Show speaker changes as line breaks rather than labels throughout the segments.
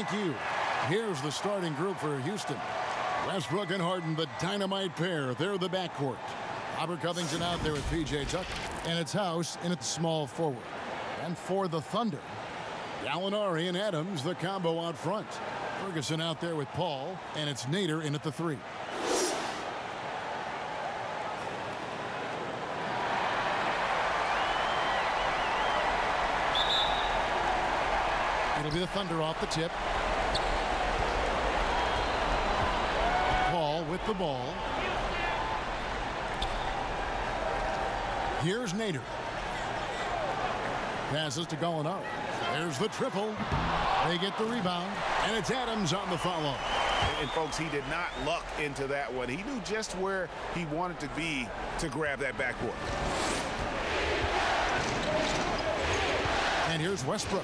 Thank you. Here's the starting group for Houston. Westbrook and Harden, the dynamite pair. They're the backcourt. Robert Covington out there with P.J. Tucker. And it's House in at the small forward. And for the Thunder, Gallinari and Adams, the combo out front. Ferguson out there with Paul. And it's Nader in at the 3. It'll be the Thunder off the tip. Paul with the ball. Here's Nader. Passes to Gallinari. There's the triple. They get the rebound. And it's Adams on the follow.
And folks, he did not luck into that one. He knew just where he wanted to be to grab that backboard.
And here's Westbrook.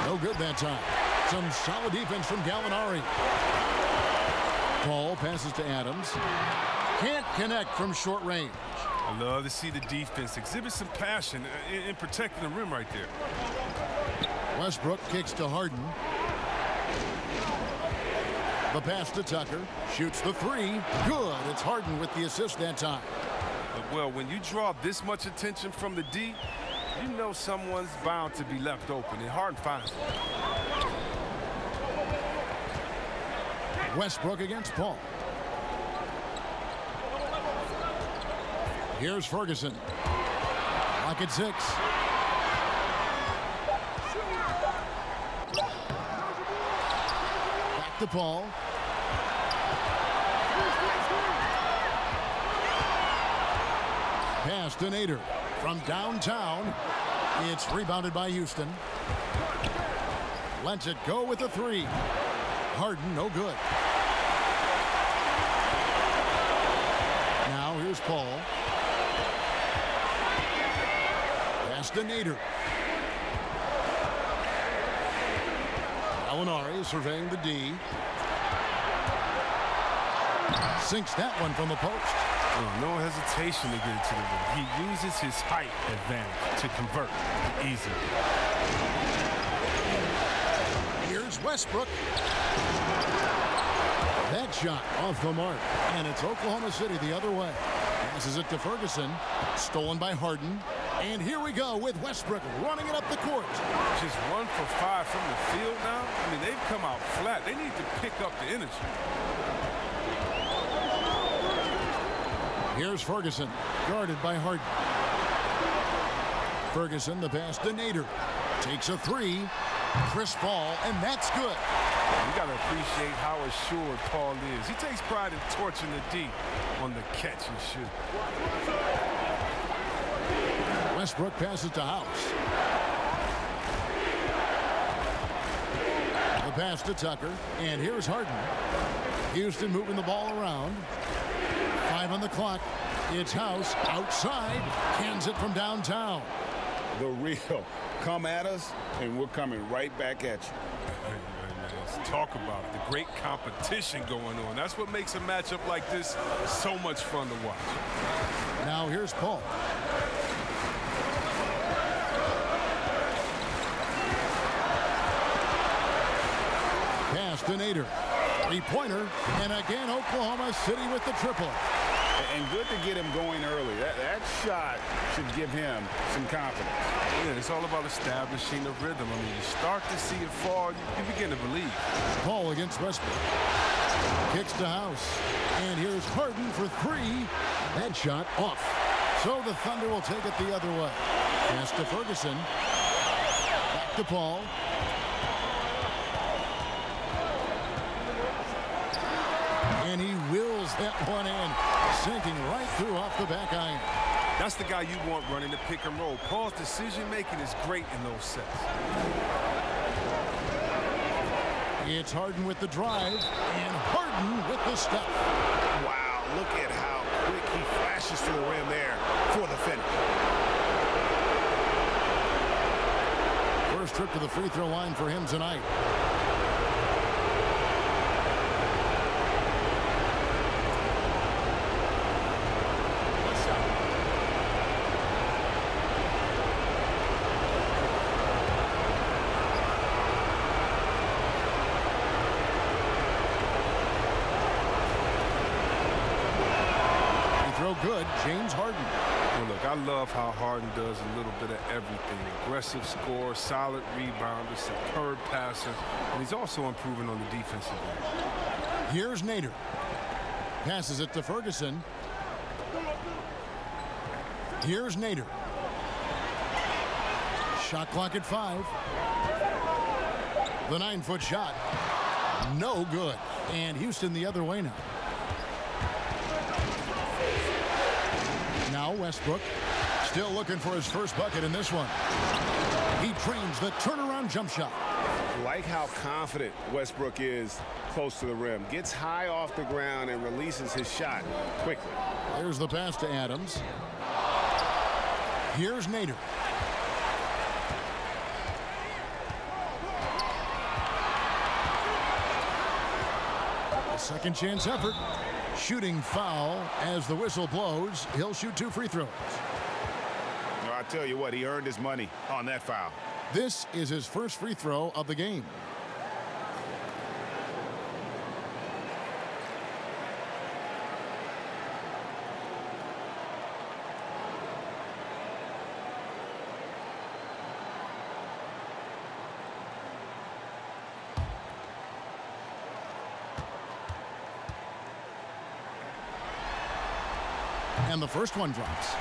No good that time. Some solid defense from Gallinari. Paul passes to Adams. Can't connect from short range.
I love to see the defense exhibit some passion in protecting the rim right there.
Westbrook kicks to Harden. The pass to Tucker. Shoots the 3. Good. It's Harden with the assist that time.
Well, when you draw this much attention from the D, you know someone's bound to be left open, and Harden finds it.
Westbrook against Paul. Here's Ferguson. Lock at 6. Back to Paul. Pass to Nader. From downtown, it's rebounded by Houston. Lets it go with a 3. Harden, no good. Now here's Paul. Pass to Nader. Gallinari surveying the D. Sinks that one from the post.
No hesitation to get it to the rim. He uses his height advantage to convert easily.
Here's Westbrook. That shot off the mark. And it's Oklahoma City the other way. Passes it to Ferguson. Stolen by Harden. And here we go with Westbrook running it up the court.
Just 1 for 5 from the field now. I mean, they've come out flat. They need to pick up the energy.
Here's Ferguson, guarded by Harden. Ferguson, the pass to Nader. Takes a 3. Crisp ball, and that's good.
You got to appreciate how assured Paul is. He takes pride in torching the D on the catch and shoot.
Westbrook passes to House. The pass to Tucker, and here's Harden. Houston moving the ball around. 5 on the clock. It's House outside. Cans it from downtown.
The real. Come at us, and we're coming right back at you.
Let's talk about it. The great competition going on. That's what makes a matchup like this so much fun to watch.
Now here's Paul. Pass to Nader. 3-pointer, and again Oklahoma City with the triple.
And good to get him going early. That shot should give him some confidence.
Yeah, it's all about establishing a rhythm. I mean, you start to see it fall, you begin to believe.
Paul against Westbrook. Kicks to House. And here's Harden for 3. That shot off. So the Thunder will take it the other way. Pass to Ferguson. Back to Paul. And he wills that one in, sinking right through off the back iron.
That's the guy you want running the pick and roll. Paul's decision-making is great in those sets.
It's Harden with the drive, and Harden with the step.
Wow, look at how quick he flashes to the rim there for the finish.
First trip to the free throw line for him tonight. good. James Harden.
Well, look, I love how Harden does a little bit of everything. Aggressive scorer, solid rebounder, superb passer, and he's also improving on the defensive end.
Here's Nader. Passes it to Ferguson. Here's Nader. Shot clock at 5. The 9-foot shot. No good. And Houston the other way now. Now Westbrook still looking for his first bucket in this one. He trains the turnaround jump shot.
Like how confident Westbrook is close to the rim. Gets high off the ground and releases his shot quickly.
There's the pass to Adams. Here's Nader. Second chance effort. Shooting foul as the whistle blows. He'll shoot 2 free throws.
No, I tell you what, he earned his money on that foul.
This is his first free throw of the game. And the first one drops.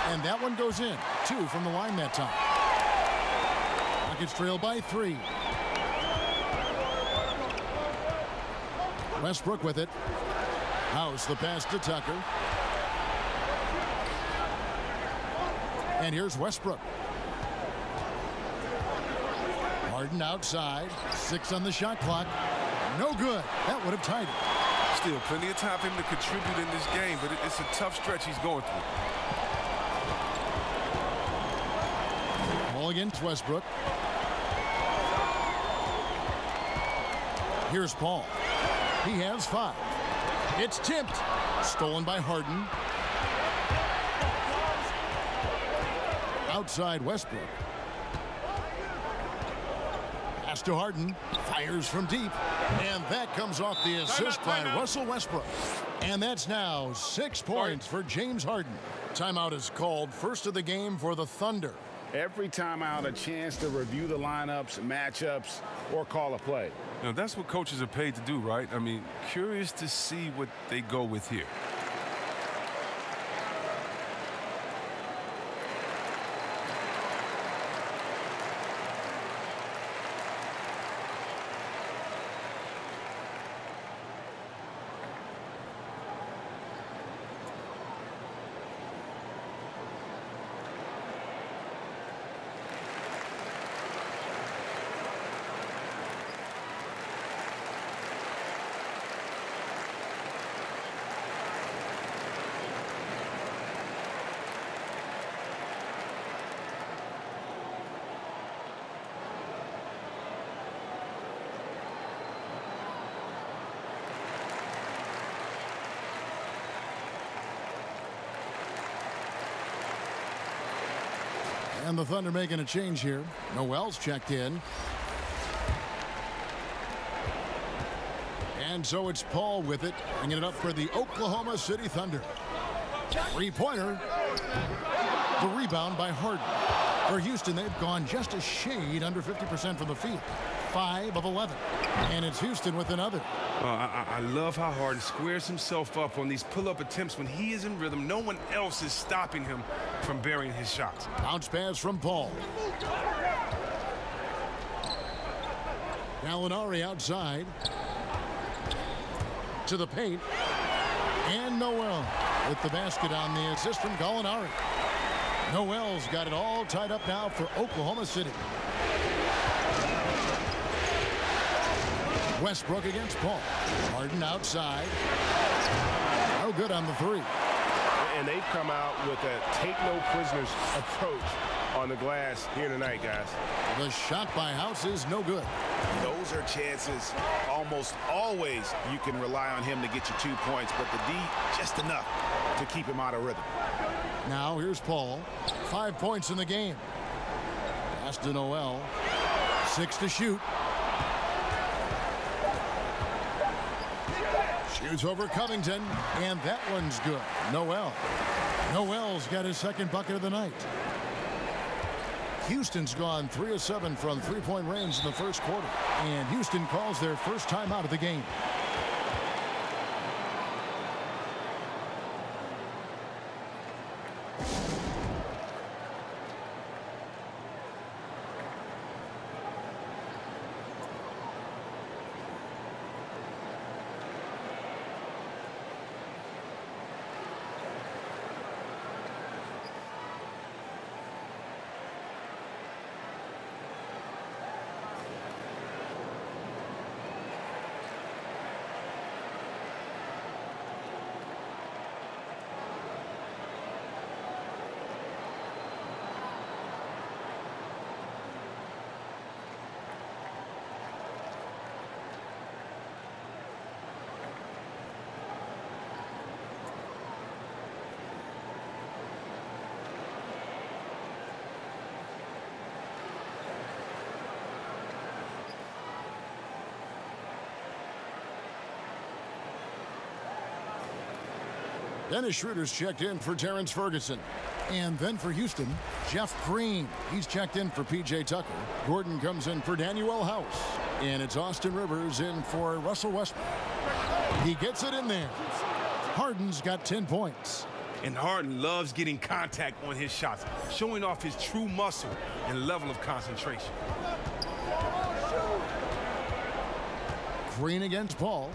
And that one goes in. 2 from the line that time. Rockets trail by 3. Westbrook with it. House the pass to Tucker. And here's Westbrook. Harden outside. 6 on the shot clock. No good. That would have tied it.
Still plenty of time for him to contribute in this game, but it's a tough stretch he's going through.
Ball against Westbrook. Here's Paul. He has 5. It's tipped. Stolen by Harden. Outside Westbrook. Pass to Harden. Fires from deep. And that comes off the assist by Russell Westbrook. And that's now 6 points for James Harden. Timeout is called. First of the game for the Thunder.
Every timeout, a chance to review the lineups, matchups, or call a play.
Now, that's what coaches are paid to do, right? I mean, curious to see what they go with here.
And the Thunder making a change here. Noel's checked in. And so it's Paul with it, bringing it up for the Oklahoma City Thunder. 3-pointer. The rebound by Harden. For Houston, they've gone just a shade under 50% from the field. 5 of 11. And it's Houston with another.
I love how Harden squares himself up on these pull-up attempts when he is in rhythm. No one else is stopping him from burying his shots.
Bounce pass from Paul. Gallinari outside. To the paint. And Noel with the basket on the assist from Gallinari. Noel's got it all tied up now for Oklahoma City. Westbrook against Paul. Harden outside. No good on the 3.
And they've come out with a take no prisoners approach on the glass here tonight, guys.
The shot by House is no good.
Those are chances almost always you can rely on him to get you 2 points, but the D just enough to keep him out of rhythm.
Now here's Paul. 5 points in the game. Pass to Noel. 6 to shoot. Shoots over Covington, and that one's good. Noel's got his second bucket of the night. Houston's gone 3 of 7 from three-point range in the first quarter, and Houston calls their first timeout of the game. Dennis Schroeder's checked in for Terrence Ferguson. And then for Houston, Jeff Green. He's checked in for P.J. Tucker. Gordon comes in for Danuel House. And it's Austin Rivers in for Russell Westbrook. He gets it in there. Harden's got 10 points.
And Harden loves getting contact on his shots, showing off his true muscle and level of concentration.
Green against Paul.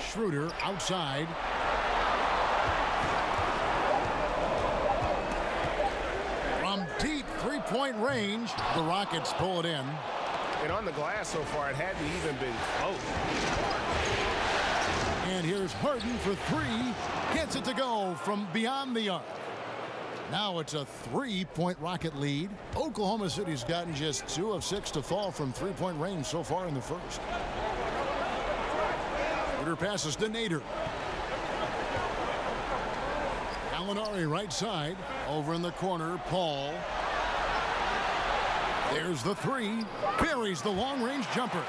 Schroeder outside. From deep three-point range, the Rockets pull it in.
And on the glass so far, it hadn't even been close.
And here's Harden for three. Gets it to go from beyond the arc. Now it's a three-point Rocket lead. Oklahoma City's gotten just 2 of 6 to fall from three-point range so far in the first. Schroeder passes to Nader. Gallinari right side. Over in the corner, Paul. There's the three. Buries the long-range jumper.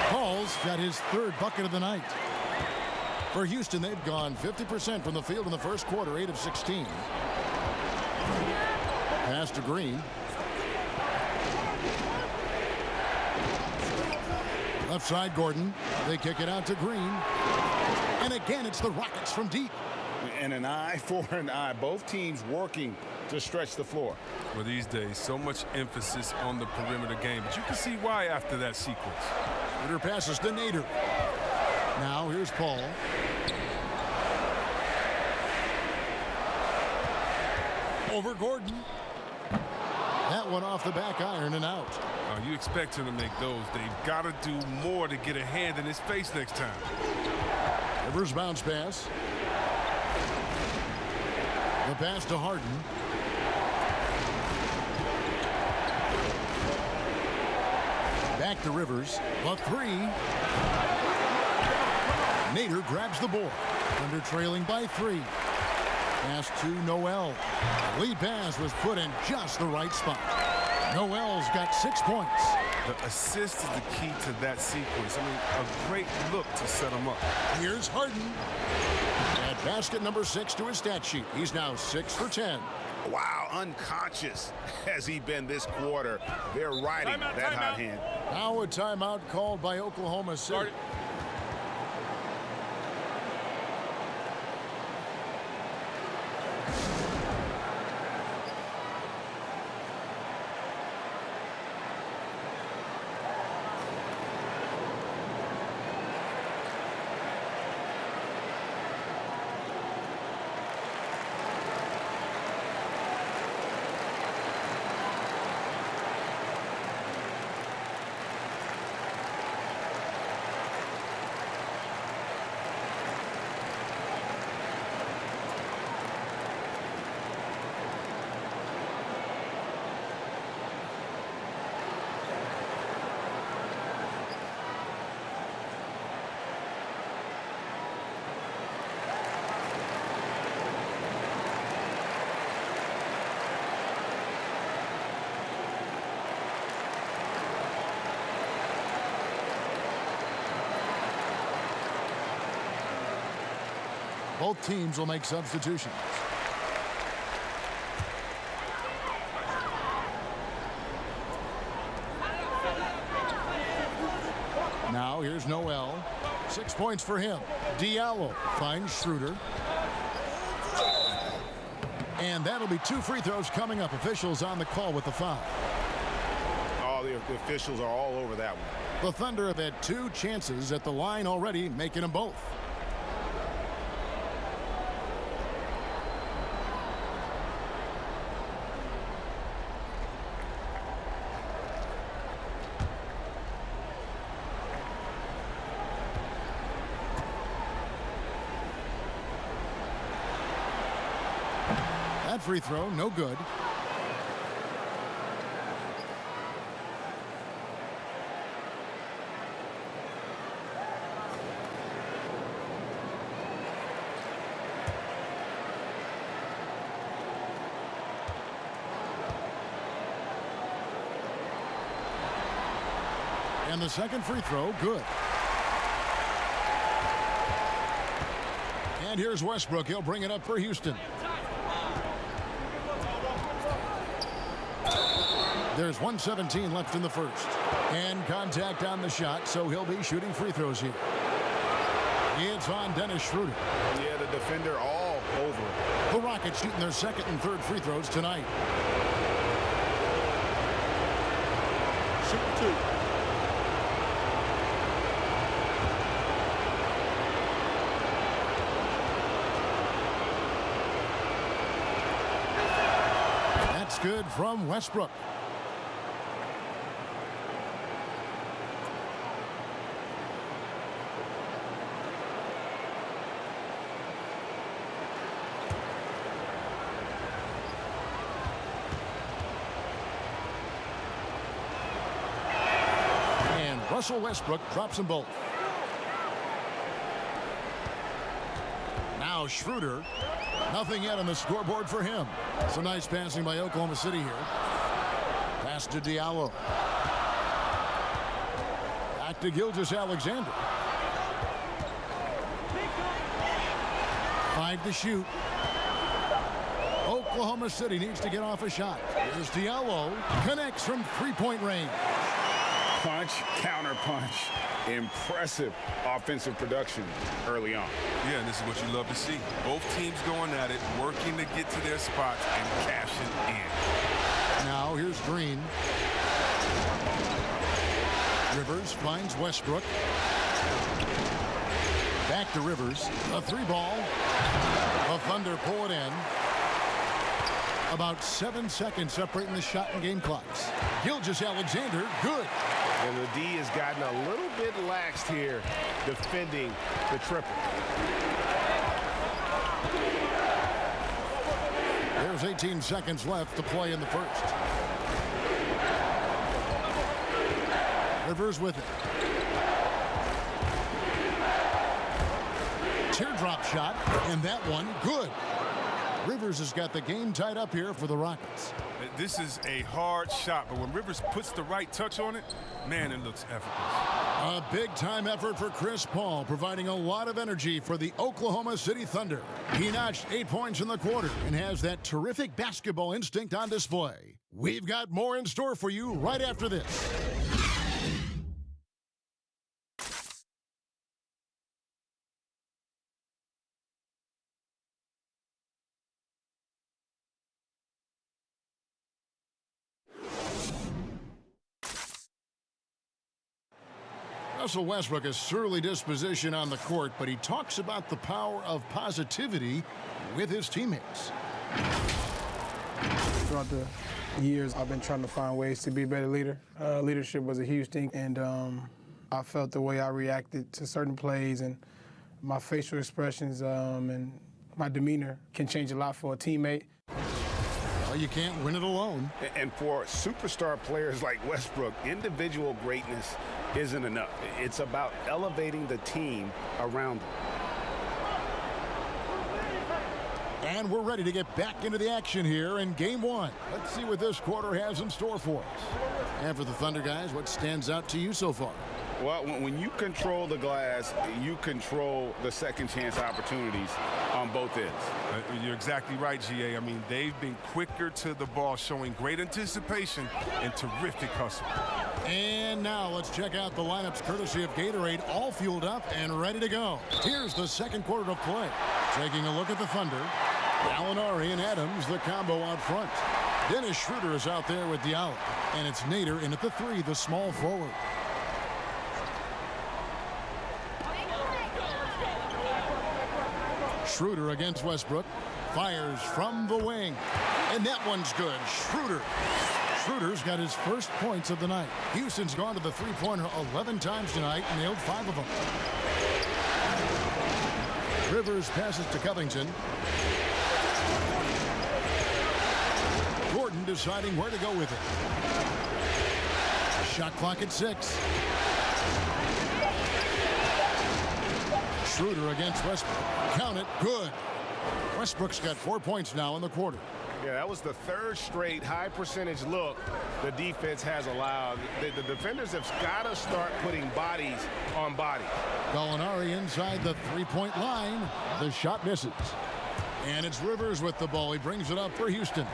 Paul's got his third bucket of the night. For Houston, they've gone 50% from the field in the first quarter, 8 of 16. Pass to Green. Left side, Gordon. They kick it out to Green. And again, it's the Rockets from deep.
And an eye for an eye. Both teams working to stretch the floor.
Well, these days, so much emphasis on the perimeter game. But you can see why after that sequence.
Schroeder passes to Nader. Now here's Paul. Over Gordon. That one off the back iron and out.
You expect him to make those. They've got to do more to get a hand in his face next time.
Rivers bounce pass. The pass to Harden. Back to Rivers. The three. Nader grabs the board. Under trailing by 3. Pass to Noel. The lead pass was put in just the right spot. Noel's got 6 points.
The assist is the key to that sequence. I mean, a great look to set him up.
Here's Harden. At basket number 6 to his stat sheet. He's now 6 for 10.
Wow, unconscious has he been this quarter. They're riding that hot hand.
Now a timeout called by Oklahoma City. Both teams will make substitutions. Now here's Noel. 6 points for him. Diallo finds Schroeder. And that'll be 2 free throws coming up. Officials on the call with the foul.
Oh, the officials are all over that one.
The Thunder have had 2 chances at the line already, making them both. That free throw, no good. And the second free throw, good. And here's Westbrook. He'll bring it up for Houston. There's 1:17 left in the first. And contact on the shot, so he'll be shooting free throws here. It's on Dennis Schroeder.
Yeah, the defender all over it.
The Rockets shooting their second and third free throws tonight.
Shoot 2.
That's good from Westbrook. Russell Westbrook drops them both. Now Schroeder. Nothing yet on the scoreboard for him. Some nice passing by Oklahoma City here. Pass to Diallo. Back to Gilgeous-Alexander. 5 to shoot. Oklahoma City needs to get off a shot. Here's Diallo. Connects from three-point range.
Punch, counter punch. Impressive offensive production early on.
Yeah, and this is what you love to see. Both teams going at it, working to get to their spots and cashing in.
Now here's Green. Rivers finds Westbrook. Back to Rivers. A 3-ball. The Thunder pull it in. About 7 seconds separating the shot and game clocks. Gilgeous-Alexander, good.
And the D has gotten a little bit laxed here defending the triple.
There's 18 seconds left to play in the first. Rivers with it. Teardrop shot, and that one good. Rivers has got the game tied up here for the Rockets.
This is a hard shot, but when Rivers puts the right touch on it, man, it looks effortless.
A big-time effort for Chris Paul, providing a lot of energy for the Oklahoma City Thunder. He notched 8 points in the quarter and has that terrific basketball instinct on display. We've got more in store for you right after this. Russell Westbrook, a surly disposition on the court, but he talks about the power of positivity with his teammates.
Throughout the years, I've been trying to find ways to be a better leader. Leadership was a huge thing, and I felt the way I reacted to certain plays and my facial expressions and my demeanor can change a lot for a teammate.
Well, you can't win it alone.
And for superstar players like Westbrook, individual greatness isn't enough. It's about elevating the team around them.
And we're ready to get back into the action here in Game 1. Let's see what this quarter has in store for us. And for the Thunder guys, what stands out to you so far?
Well, when you control the glass, you control the second chance opportunities on both ends.
You're exactly right, GA. I mean, they've been quicker to the ball, showing great anticipation and terrific hustle.
And now let's check out the lineups courtesy of Gatorade, all fueled up and ready to go. Here's the second quarter of play. Taking a look at the Thunder. Gallinari and Adams, the combo out front. Dennis Schroeder is out there with Diallo. And it's Nader in at the 3, the small forward. Schroeder against Westbrook. Fires from the wing. And that one's good. Schroeder's got his first points of the night. Houston's gone to the three-pointer 11 times tonight and nailed 5 of them. Rivers passes to Covington. Gordon deciding where to go with it. Shot clock at 6. Schroeder against Westbrook. Count it. Good. Westbrook's got 4 points now in the quarter.
Yeah, that was the third straight high percentage look the defense has allowed. The defenders have got to start putting bodies on bodies.
Gallinari inside the three-point line. The shot misses. And it's Rivers with the ball. He brings it up for Houston.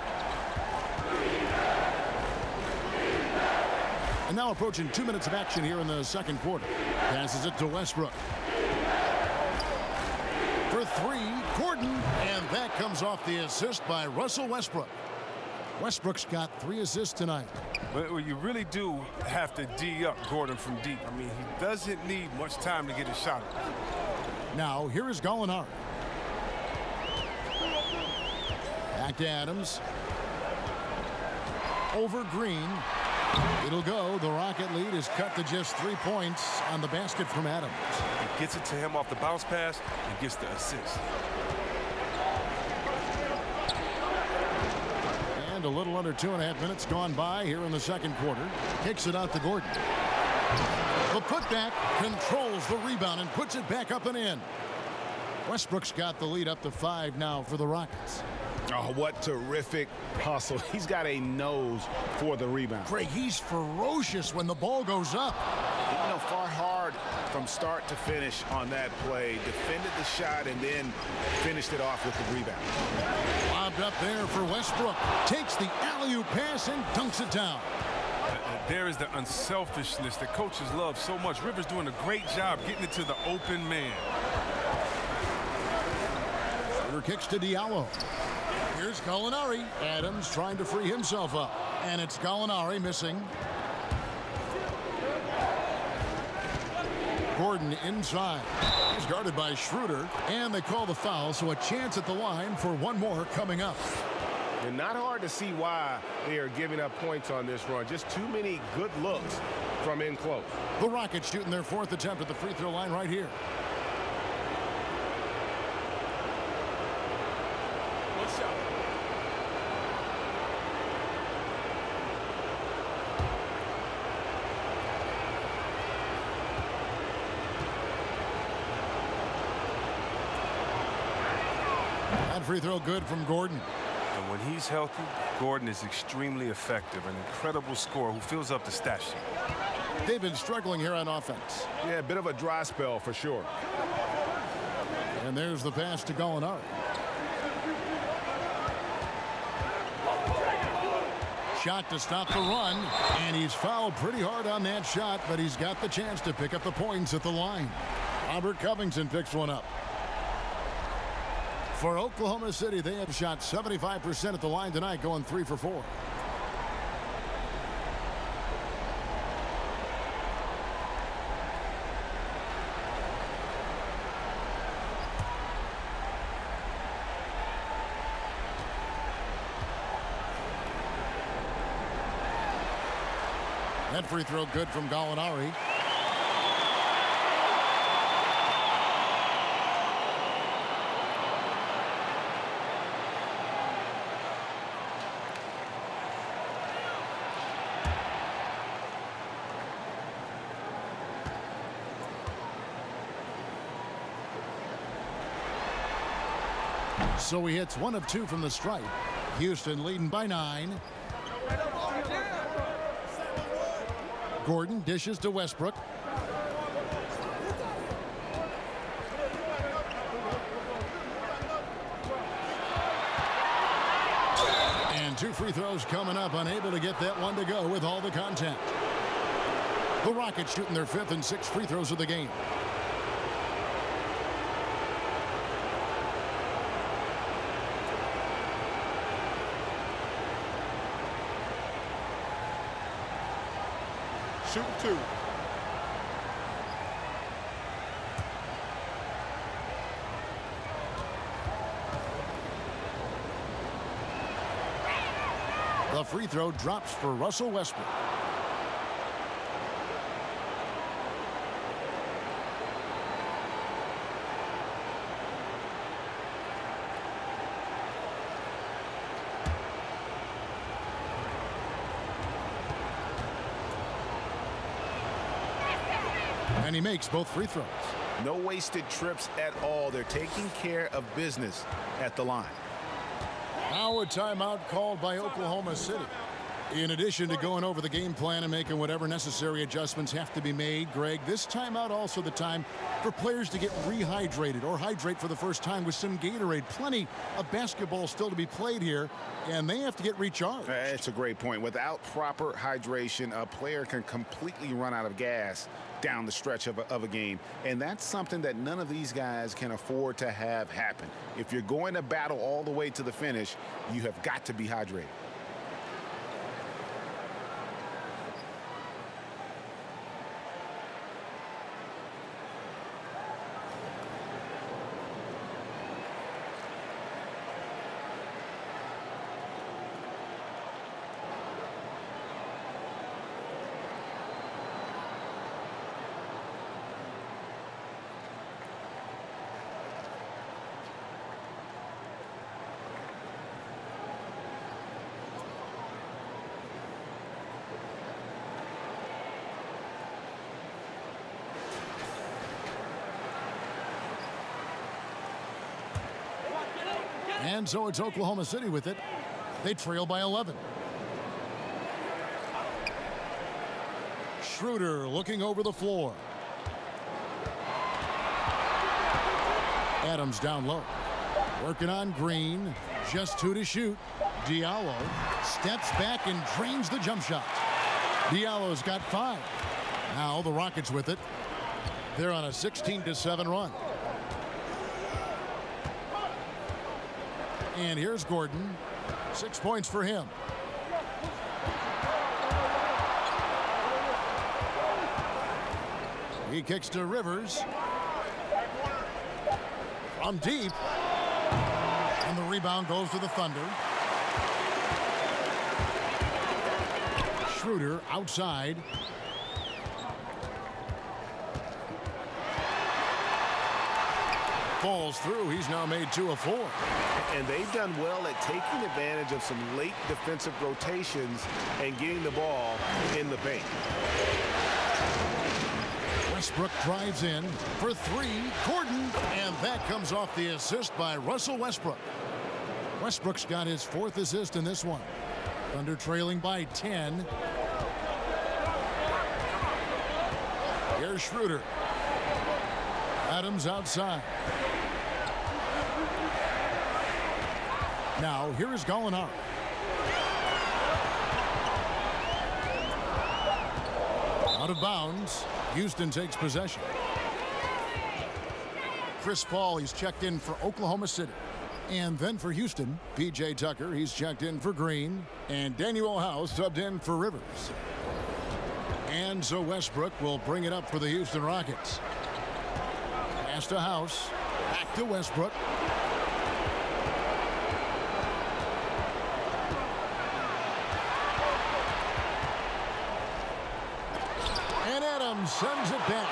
And now approaching 2 minutes of action here in the second quarter. Passes it to Westbrook. For 3, Gordon, and that comes off the assist by Russell Westbrook. Westbrook's got 3 assists tonight.
Well, you really do have to D up Gordon from deep. I mean, he doesn't need much time to get his shot off.
Now, here is Gallinari. Back to Adams. Over Green. It'll go. The Rocket lead is cut to just 3 points on the basket from Adams.
He gets it to him off the bounce pass and gets the assist.
And a little under 2.5 minutes gone by here in the second quarter. Kicks it out to Gordon. The putback controls the rebound and puts it back up and in. Westbrook's got the lead up to 5 now for the Rockets.
Oh, what terrific hustle. He's got a nose for the rebound.
Craig, he's ferocious when the ball goes up.
You know, fought hard from start to finish on that play. Defended the shot and then finished it off with the rebound.
Lobbed up there for Westbrook. Takes the alley-oop pass and dunks it down.
There is the unselfishness that coaches love so much. Rivers doing a great job getting it to the open man.
Schroeder kicks to Diallo. Here's Gallinari. Adams trying to free himself up. And it's Gallinari missing. Gordon inside. He's guarded by Schroeder. And they call the foul, so a chance at the line for one more coming up.
And not hard to see why they are giving up points on this run. Just too many good looks from in close.
The Rockets shooting their 4th attempt at the free throw line right here. That free throw good from Gordon.
And when he's healthy, Gordon is extremely effective, an incredible scorer who fills up the stat sheet.
They've been struggling here on offense.
Yeah, a bit of a dry spell for sure.
And there's the pass to Gallinari. Shot to stop the run, and he's fouled pretty hard on that shot, but he's got the chance to pick up the points at the line. Robert Covington picks one up. For Oklahoma City, they have shot 75% at the line tonight, going 3 for 4. That free throw good from Gallinari. So he hits 1 of 2 from the stripe. Houston leading by 9. Gordon dishes to Westbrook. free throws coming up, unable to get that one to go with all the contact. The Rockets shooting their 5th and 6th free throws of the game.
Shoot 2.
The free throw drops for Russell Westbrook. And he makes both free throws.
No wasted trips at all. They're taking care of business at the line.
Now a timeout called by Oklahoma City. In addition to going over the game plan and making whatever necessary adjustments have to be made, Greg, this timeout also the time for players to get rehydrated or hydrate for the first time with some Gatorade. Plenty of basketball still to be played here, and they have to get recharged.
That's a great point. Without proper hydration, a player can completely run out of gas down the stretch of a game. And that's something that none of these guys can afford to have happen. If you're going to battle all the way to the finish, you have got to be hydrated.
And so it's Oklahoma City with it. They trail by 11. Schroeder looking over the floor. Adams down low. Working on Green. Just 2 to shoot. Diallo steps back and drains the jump shot. Diallo's got 5. Now the Rockets with it. They're on a 16-7 run. And here's Gordon. 6 points for him. He kicks to Rivers. From deep. And the rebound goes to the Thunder. Schroeder outside. Falls through. He's now made 2 of 4.
And they've done well at taking advantage of some late defensive rotations and getting the ball in the paint.
Westbrook drives in for 3. Gordon, and that comes off the assist by Russell Westbrook. Westbrook's got his 4th assist in this one. Thunder trailing by 10. Here's Schroeder. Adams outside. Now, here is Gallinari. Out of bounds. Houston takes possession. Chris Paul, he's checked in for Oklahoma City. And then for Houston, P.J. Tucker, he's checked in for Green. And Daniel House subbed in for Rivers. And so Westbrook will bring it up for the Houston Rockets. Pass to House. Back to Westbrook. And Adams sends it back.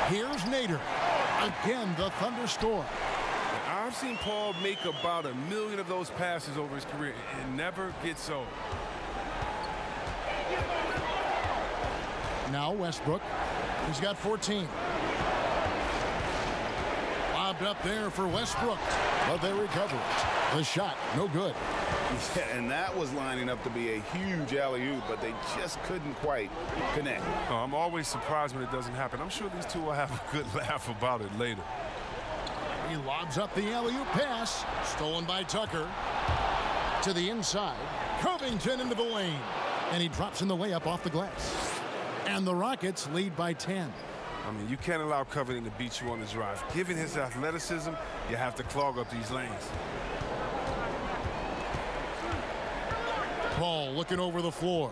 Here's Nader. Again, the Thunder score.
I've seen Paul make about 1 million of those passes over his career. It never gets old.
Now Westbrook. He's got 14. Lobbed up there for Westbrook, but they recover it. The shot, no good.
Yeah, and that was lining up to be a huge alley-oop, but they just couldn't quite connect.
Oh, I'm always surprised when it doesn't happen. I'm sure these two will have a good laugh about it later.
He lobs up the alley-oop pass. Stolen by Tucker. To the inside. Covington into the lane. And he drops in the layup off the glass. And the Rockets lead by 10.
I mean, you can't allow Covington to beat you on the drive. Given his athleticism, you have to clog up these lanes.
Paul looking over the floor.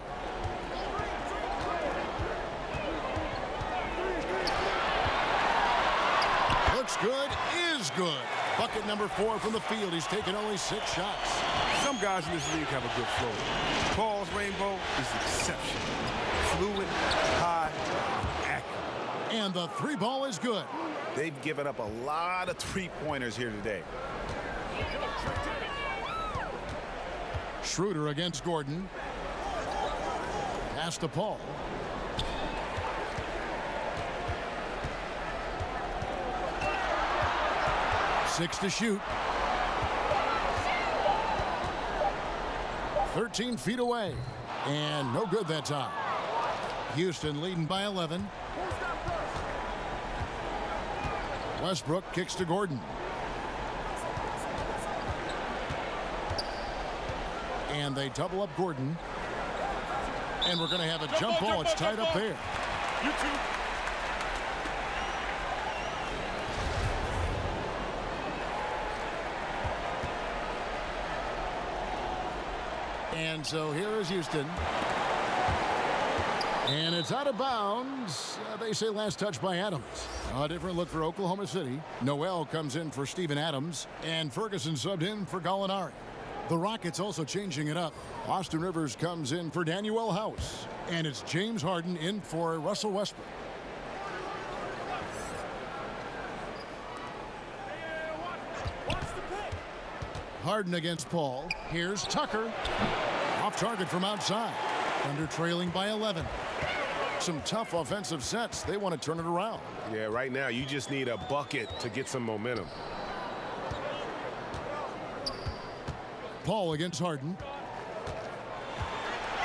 Looks good, is good. Bucket number 4 from the field. He's taken only 6 shots.
Some guys in this league have a good flow. Paul's rainbow is exceptional. Fluid, high, accurate.
And the 3 ball is good.
They've given up a lot of three-pointers here today.
Schroeder against Gordon. Pass to Paul. Six to shoot. 13 feet away. And no good that time. Houston leading by 11. Westbrook kicks to Gordon. And they double up Gordon. And we're going to have a jump ball. It's tied up there. And so here is Houston. And it's out of bounds. They say last touch by Adams. A different look for Oklahoma City. Noel comes in for Steven Adams. And Ferguson subbed in for Gallinari. The Rockets also changing it up. Austin Rivers comes in for Danuel House. And it's James Harden in for Russell Westbrook. Harden against Paul. Here's Tucker. Off target from outside. Thunder trailing by 11. Some tough offensive sets. They want to turn it around.
Yeah, right now you just need a bucket to get some momentum.
Paul against Harden.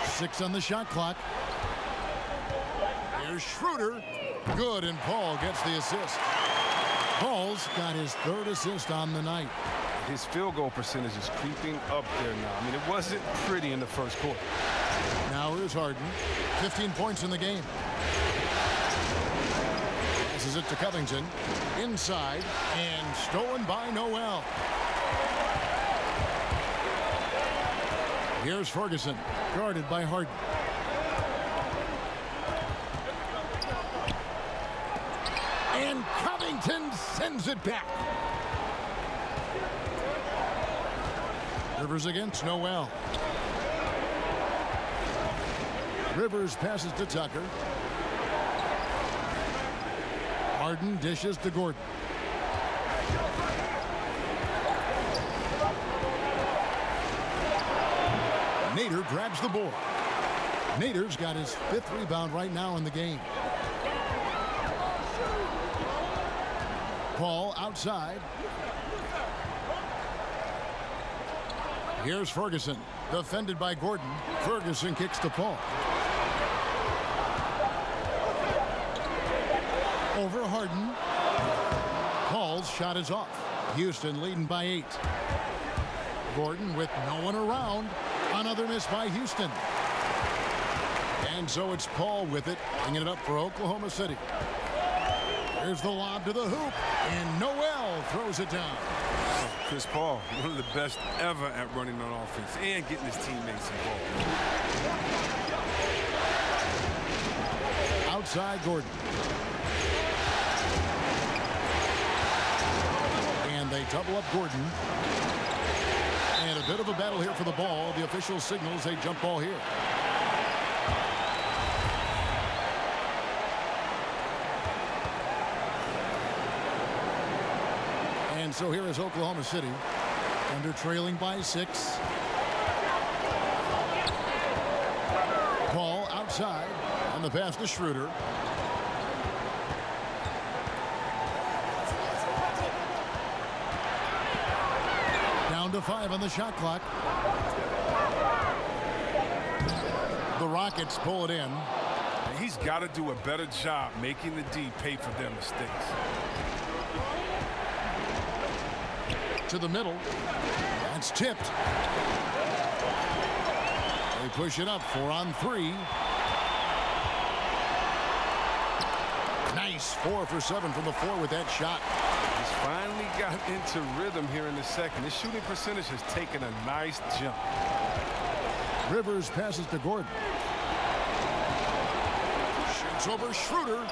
6 on the shot clock. Here's Schroeder. Good, and Paul gets the assist. Paul's got his 3rd assist on the night.
His field goal percentage is creeping up there now. I mean, it wasn't pretty in the first quarter.
Now here's Harden. 15 points in the game. Passes it to Covington. Inside, and stolen by Noel. Here's Ferguson, guarded by Harden. And Covington sends it back. Rivers against Noel. Rivers passes to Tucker. Harden dishes to Gordon. Nader grabs the board. Nader's got his 5th rebound right now in the game. Paul outside. Here's Ferguson, defended by Gordon. Ferguson kicks to Paul. Over Harden. Paul's shot is off. Houston leading by 8. Gordon with no one around. Another miss by Houston. And so it's Paul with it, bringing it up for Oklahoma City. Here's the lob to the hoop, and Noel throws it down.
Chris Paul, one of the best ever at running on offense and getting his teammates involved.
Outside Gordon. And they double up Gordon. And a bit of a battle here for the ball. The official signals a jump ball here. And so here is Oklahoma City, under trailing by 6. Paul outside on the pass to Schroeder. Down to 5 on the shot clock. The Rockets pull it in.
He's got to do a better job making the D pay for their mistakes.
To the middle. That's tipped. They push it up 4 on 3. Nice 4 for 7 from the floor with that shot.
He's finally got into rhythm here in the second. His shooting percentage has taken a nice jump.
Rivers passes to Gordon. Shoots over Schroeder.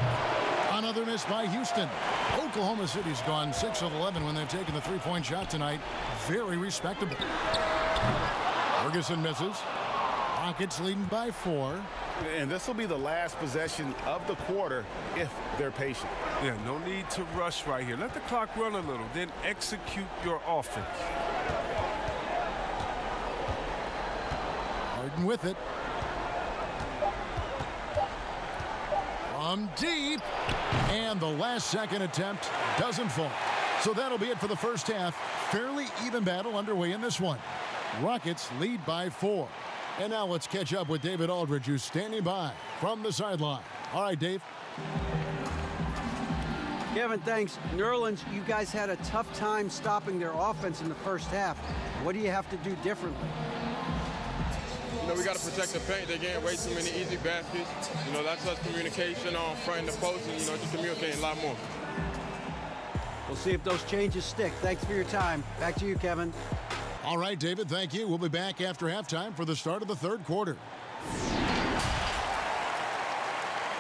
Another miss by Houston. Oklahoma City's gone 6 of 11 when they've taken the three-point shot tonight. Very respectable. Ferguson misses. Rockets leading by 4.
And this will be the last possession of the quarter if they're patient.
Yeah, no need to rush right here. Let the clock run a little, then execute your offense.
Harden with it. From deep. And the last second attempt doesn't fall. So that'll be it for the first half. Fairly even battle underway in this one. Rockets lead by 4. And now let's catch up with David Aldridge, who's standing by from the sideline. All right, Dave.
Kevin, thanks. New Orleans, you guys had a tough time stopping their offense in the first half. What do you have to do differently?
We got to protect the paint. They're getting way too many easy baskets. That's us communication on front and the post and, just communicating a lot more.
We'll see if those changes stick. Thanks for your time. Back to you, Kevin.
All right, David, thank you. We'll be back after halftime for the start of the third quarter.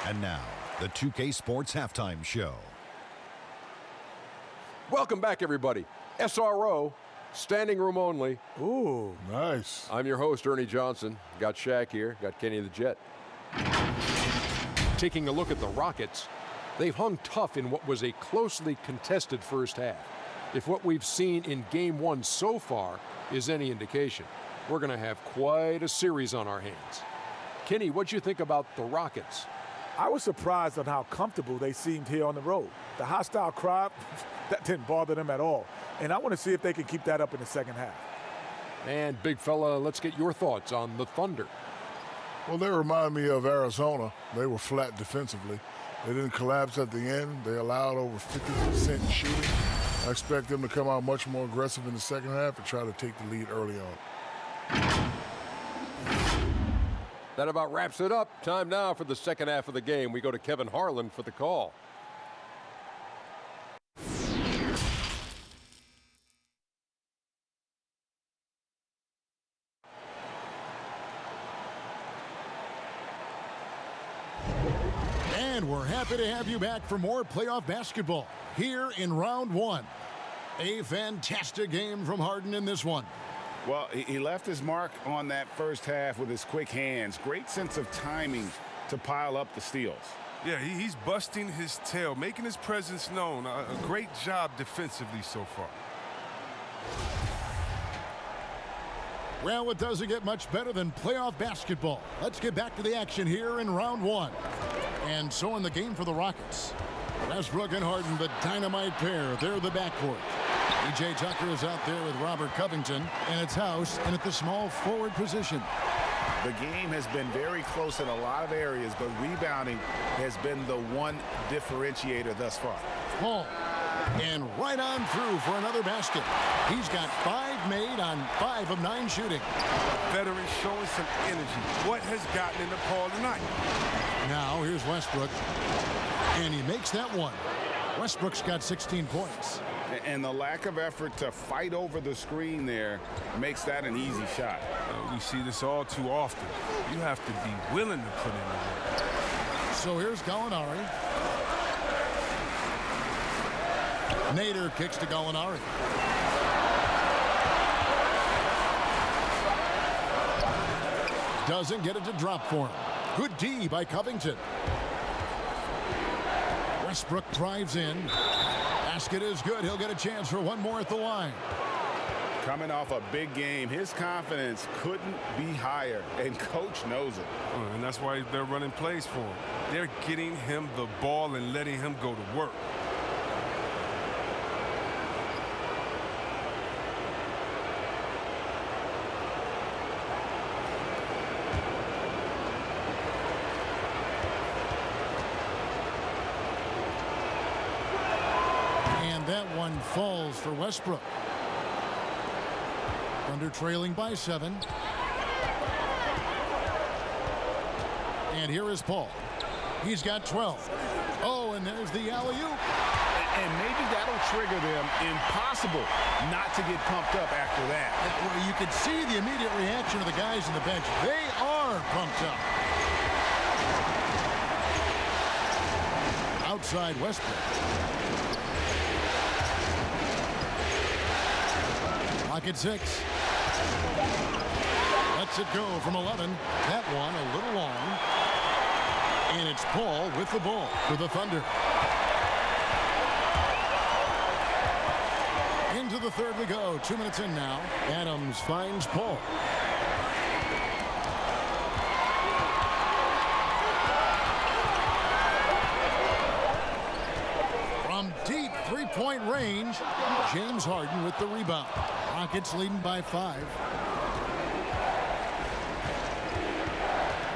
And now, the 2K Sports Halftime Show.
Welcome back, everybody. SRO, standing room only.
Ooh, nice.
I'm your host, Ernie Johnson. Got Shaq here, got Kenny the Jet. Taking a look at the Rockets, they've hung tough in what was a closely contested first half. If what we've seen in Game 1 so far is any indication, we're going to have quite a series on our hands. Kenny, what'd you think about the Rockets?
I was surprised on how comfortable they seemed here on the road. The hostile crowd, that didn't bother them at all. And I want to see if they can keep that up in the second half.
And, big fella, let's get your thoughts on the Thunder.
Well, they remind me of Arizona. They were flat defensively. They didn't collapse at the end. They allowed over 50% shooting. I expect them to come out much more aggressive in the second half and try to take the lead early on.
That about wraps it up. Time now for the second half of the game. We go to Kevin Harlan for the call.
And we're happy to have you back for more playoff basketball here in round 1. A fantastic game from Harden in this one.
Well, he left his mark on that first half with his quick hands. Great sense of timing to pile up the steals.
Yeah, he's busting his tail, making his presence known. A great job defensively so far.
Well, it doesn't get much better than playoff basketball. Let's get back to the action here in round 1. And so in the game for the Rockets, Westbrook and Harden, the dynamite pair. They're the backcourt. P.J. Tucker is out there with Robert Covington, and it's House in at the small forward position.
The game has been very close in a lot of areas, but rebounding has been the one differentiator thus far.
Hall, and right on through for another basket. He's got 5 made on 5 of 9 shooting.
Veteran showing some energy. What has gotten into Paul tonight?
Now here's Westbrook, and he makes that one. Westbrook's got 16 points.
And the lack of effort to fight over the screen there makes that an easy shot.
We see this all too often. You have to be willing to put in the work.
So here's Gallinari. Nader kicks to Gallinari. Doesn't get it to drop for him. Good D by Covington. Westbrook drives in. Basket is good. He'll get a chance for one more at the line.
Coming off a big game, his confidence couldn't be higher, and coach knows it.
And that's why they're running plays for him. They're getting him the ball and letting him go to work.
That one falls for Westbrook. Thunder trailing by 7. And here is Paul. He's got 12. Oh, and there's the alley-oop.
And maybe that'll trigger them. Impossible not to get pumped up after that.
Well, you could see the immediate reaction of the guys on the bench. They are pumped up. Outside Westbrook. Pocket 6. Lets it go from 11. That one a little long. And it's Paul with the ball for the Thunder. Into the third we go. 2 minutes in now. Adams finds Paul. From deep three-point range, James Harden with the rebound. Rockets leading by 5.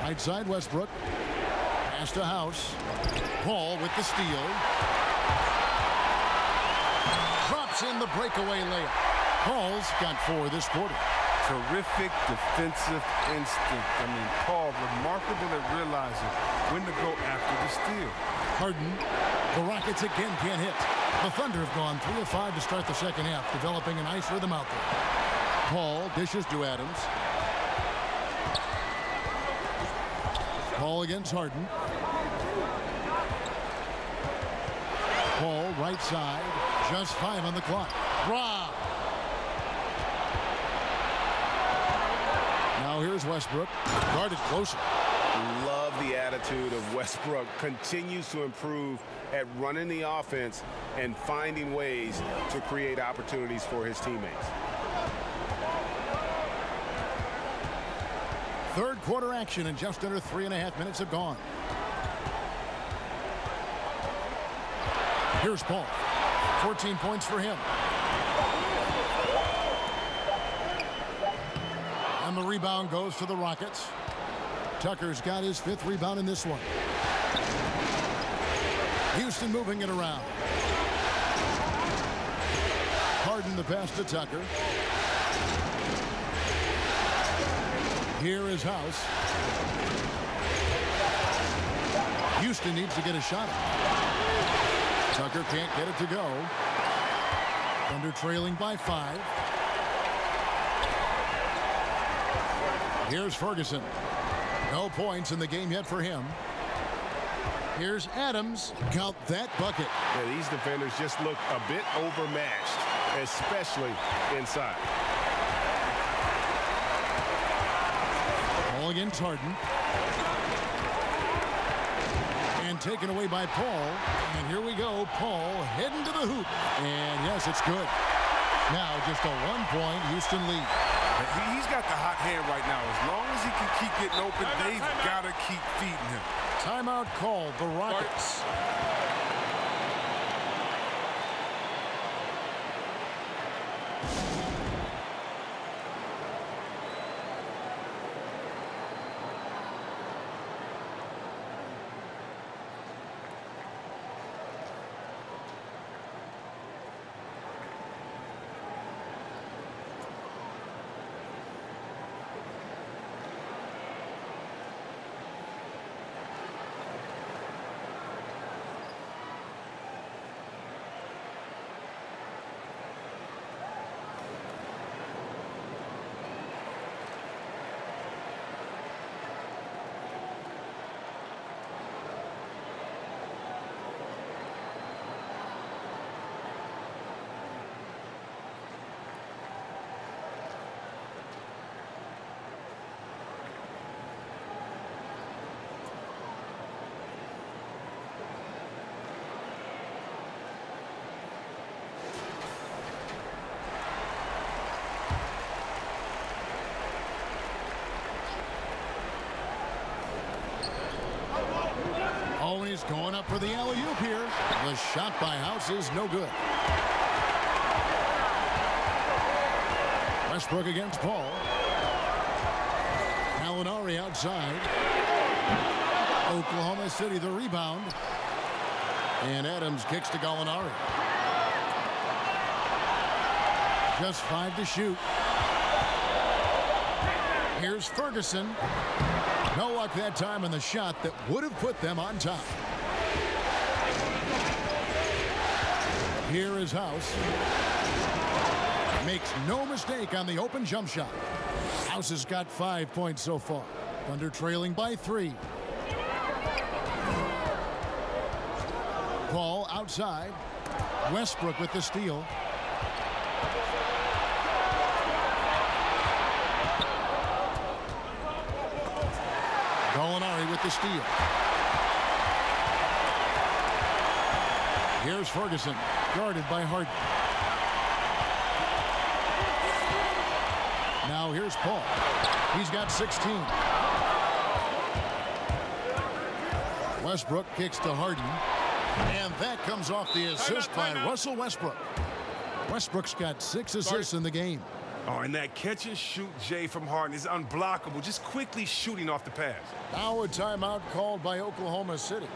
Right side Westbrook. Pass to House. Paul with the steal. Drops in the breakaway layup. Paul's got 4 this quarter.
Terrific defensive instinct. I mean, Paul, remarkable at realizing when to go after the steal.
Harden. The Rockets again can't hit. The Thunder have gone 3 of 5 to start the second half, developing a nice rhythm out there. Paul dishes to Adams. Paul against Harden. Paul right side. Just 5 on the clock. Rob. Now here's Westbrook. Guarded closer.
Love the attitude of Westbrook. Continues to improve at running the offense and finding ways to create opportunities for his teammates.
Third quarter action, and just under 3.5 minutes have gone. Here's Paul. 14 points for him. And the rebound goes to the Rockets. Tucker's got his 5th rebound in this one. Houston moving it around. Harden the pass to Tucker. Here is House. Houston needs to get a shot. Tucker can't get it to go. Thunder trailing by 5. Here's Ferguson. No points in the game yet for him. Here's Adams. Count that bucket.
Yeah, these defenders just look a bit overmatched, especially inside.
Ball against Harden. And taken away by Paul. And here we go. Paul heading to the hoop. And yes, it's good. Now just a 1-point Houston lead.
He's got the hot hand right now. As long as he can keep getting open, they've got to keep feeding him.
Timeout called. The Rockets. Always going up for the alley-oop here. The shot by House is no good. Westbrook against Paul. Gallinari outside. Oklahoma City the rebound. And Adams kicks to Gallinari. Just 5 to shoot. Here's Ferguson. No luck that time on the shot that would have put them on top. Here is House. Makes no mistake on the open jump shot. House has got 5 points so far. Thunder trailing by 3. Paul outside. Westbrook with the steal. Gallinari with the steal. Here's Ferguson, guarded by Harden. Now here's Paul. He's got 16. Westbrook kicks to Harden. And that comes off the assist by Russell Westbrook. Westbrook's got 6 assists in the game.
Oh, and that catch and shoot, Jay, from Harden is unblockable, just quickly shooting off the pass.
Now a timeout called by Oklahoma City.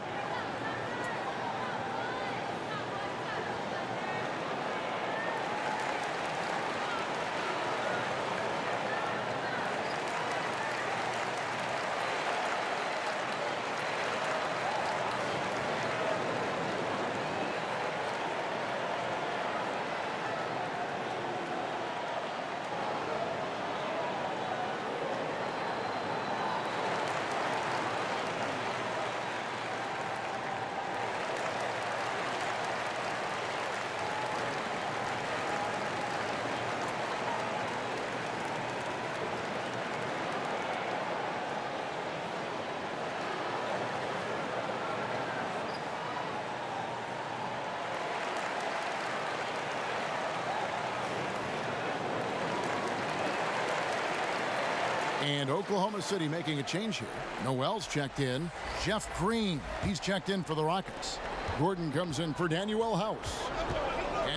And Oklahoma City making a change here. Noel's checked in. Jeff Green, he's checked in for the Rockets. Gordon comes in for Danuel House.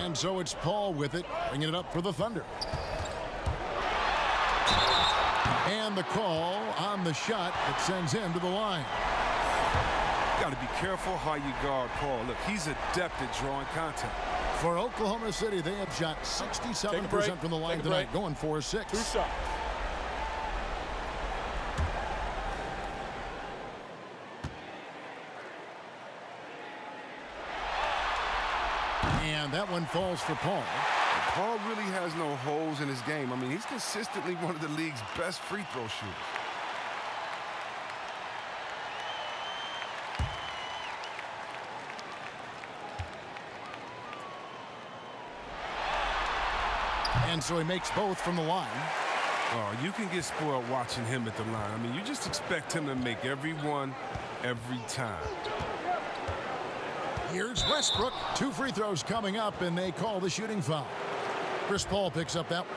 And so it's Paul with it, bringing it up for the Thunder. And the call on the shot that sends him to the line.
Got to be careful how you guard Paul. Look, he's adept at drawing contact.
For Oklahoma City, they have shot 67% from the line tonight, going 4-6.
2 shots.
And that one falls for Paul.
Paul really has no holes in his game. I mean, he's consistently one of the league's best free throw shooters.
And so he makes both from the line.
Oh, you can get spoiled watching him at the line. I mean, you just expect him to make every one, every time.
Here's Westbrook. 2 free throws coming up, and they call the shooting foul. Chris Paul picks up that one.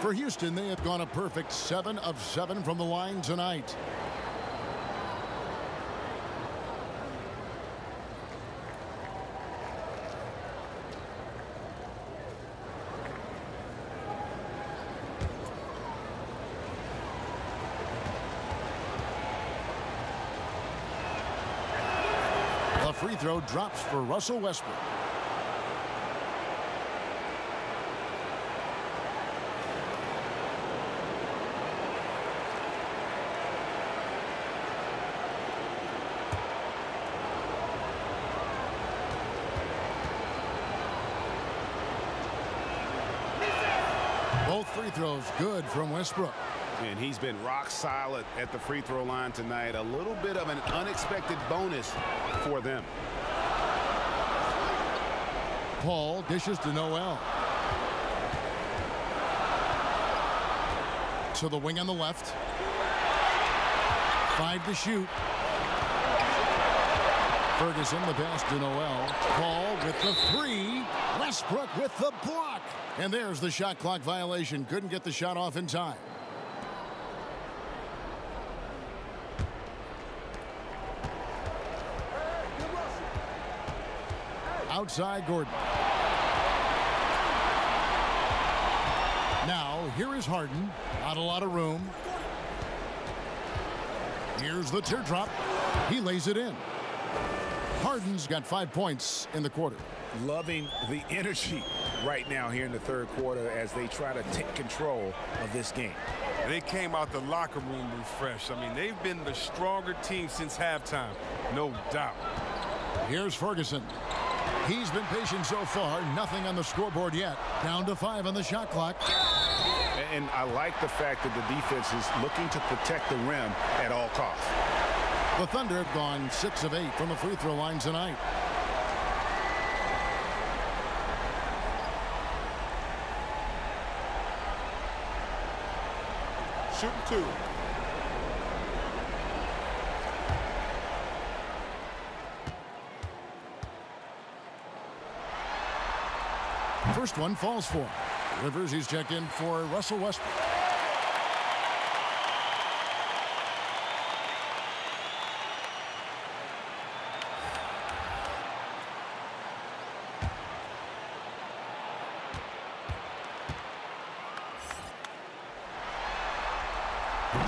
For Houston, they have gone a perfect 7 of 7 from the line tonight. Free throw drops for Russell Westbrook. Both free throws good from Westbrook.
And he's been rock solid at the free throw line tonight. A little bit of an unexpected bonus for them.
Paul dishes to Noel. To the wing on the left. 5 to shoot. Ferguson, the pass to Noel. Paul with the 3. Westbrook with the block. And there's the shot clock violation. Couldn't get the shot off in time. Outside Gordon. Now, here is Harden. Not a lot of room. Here's the teardrop. He lays it in. Harden's got 5 points in the quarter.
Loving the energy
right now here in the third quarter as they try to take control of this game.
They came out the locker room refreshed. I mean, they've been the stronger team since halftime, no doubt.
Here's Ferguson. He's been patient so far. Nothing on the scoreboard yet. Down to 5 on the shot clock.
And I like the fact that the defense is looking to protect the rim at all costs.
The Thunder have gone 6 of 8 from the free throw line tonight.
Shooting 2.
First one falls for him. Rivers, he's checked in for Russell Westbrook.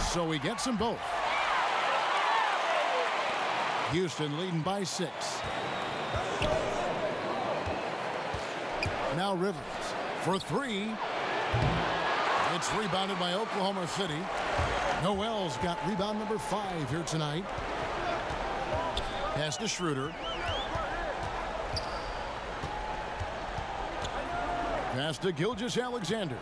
So he gets them both. Houston leading by 6. Now Rivers for 3. It's rebounded by Oklahoma City. Noel's got rebound number 5 here tonight. Pass to Schroeder. Pass to Gilgeous-Alexander.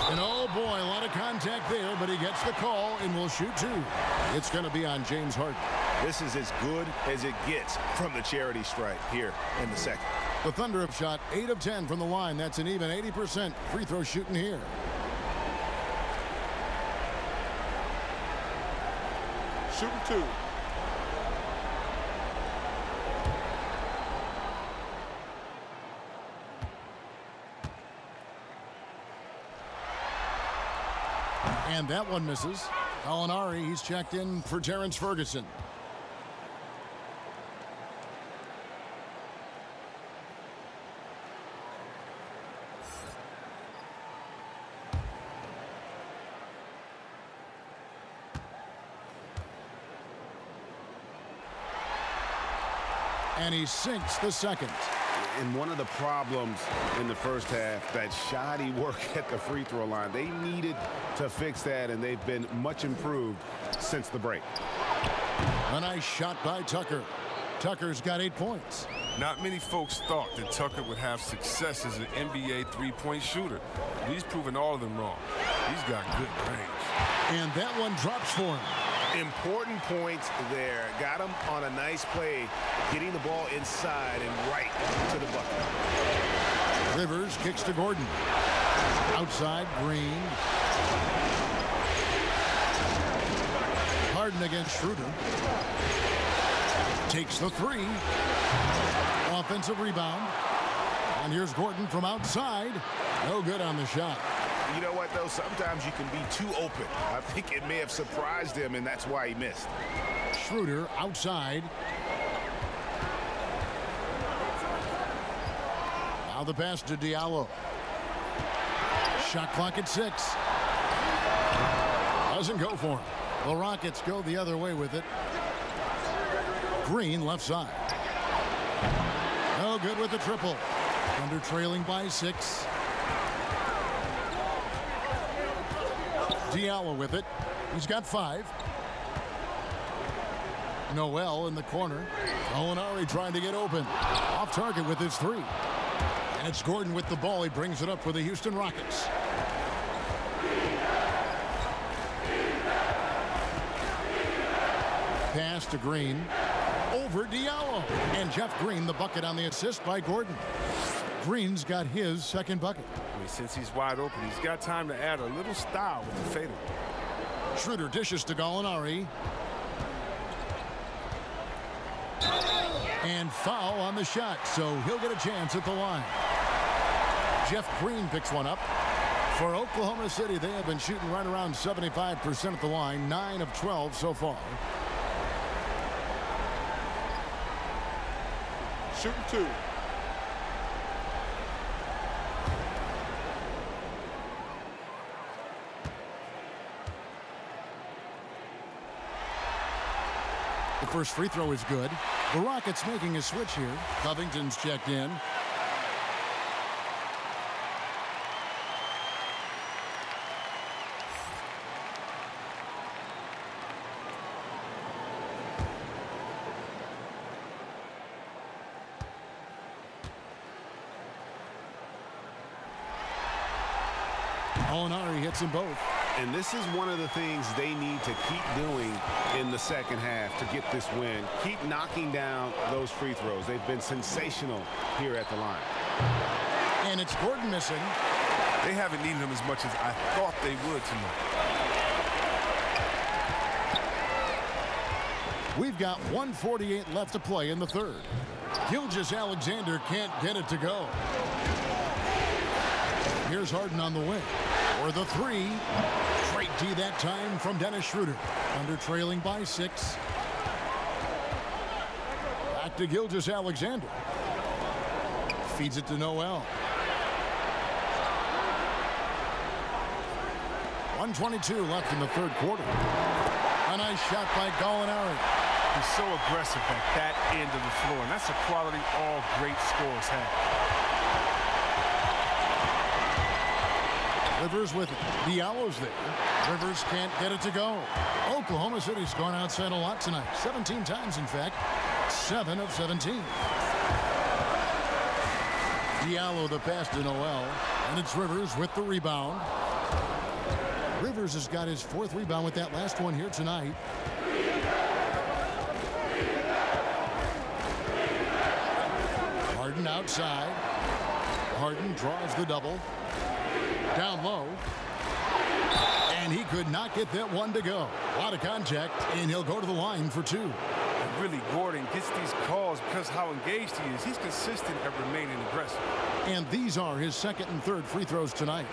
And oh boy, a lot of contact there, but he gets the call and will shoot 2. It's going to be on James Harden.
This is as good as it gets from the charity stripe here in the second.
The Thunder have shot 8 of 10 from the line. That's an even 80% free throw shooting here.
Shooting 2.
And that one misses. Gallinari, he's checked in for Terrence Ferguson. And he sinks the second.
And one of the problems in the first half, that shoddy work at the free throw line. They needed to fix that, and they've been much improved since the break.
A nice shot by Tucker. Tucker's got 8 points.
Not many folks thought that Tucker would have success as an NBA three-point shooter. He's proven all of them wrong. He's got good range.
And that one drops for him.
Important points there. Got him on a nice play, getting the ball inside and right to the bucket.
Rivers kicks to Gordon. Outside, Green. Harden against Schroeder. Takes the 3. Offensive rebound. And here's Gordon from outside. No good on the shot.
You know what, though? Sometimes you can be too open. I think it may have surprised him, and that's why he missed.
Schroeder outside. Now the pass to Diallo. Shot clock at 6. Doesn't go for him. The Rockets go the other way with it. Green left side. No good with the triple. Thunder trailing by 6. Diallo with it. He's got 5. Noel in the corner. Gallinari trying to get open. Off target with his 3. And it's Gordon with the ball. He brings it up for the Houston Rockets. Pass to Green. Over Diallo. And Jeff Green, the bucket on the assist by Gordon. Green's got his second bucket.
I mean, since he's wide open, he's got time to add a little style with the fadeaway.
Schroeder dishes to Gallinari. And foul on the shot, so he'll get a chance at the line. Jeff Green picks one up. For Oklahoma City, they have been shooting right around 75% at the line, 9 of 12 so far.
Shooting 2.
The first free throw is good. The Rockets making a switch here. Covington's checked in. Gallinari hits them both.
And this is one of the things they need to keep doing in the second half to get this win. Keep knocking down those free throws. They've been sensational here at the line.
And it's Gordon missing.
They haven't needed him as much as I thought they would tonight.
We've got 1:48 left to play in the third. Gilgeous-Alexander can't get it to go. Here's Harden on the wing. For the three. Straight D that time from Dennis Schroeder. Thunder trailing by 6. Back to Gilgeous-Alexander. Feeds it to Noel. 1:22 left in the third quarter. A nice shot by Gallinari.
He's so aggressive at that end of the floor, and that's a quality all great scorers have.
Rivers with Diallo's there. Rivers can't get it to go. Oklahoma City's gone outside a lot tonight. 17 times, in fact. 7 of 17. Diallo the pass to Noel. And it's Rivers with the rebound. Rivers has got his 4th rebound with that last one here tonight. Harden outside. Harden draws the double. Down low. And he could not get that one to go. A lot of contact, and he'll go to the line for 2.
And really, Gordon gets these calls because how engaged he is. He's consistent at remaining aggressive.
And these are his 2nd and 3rd free throws tonight.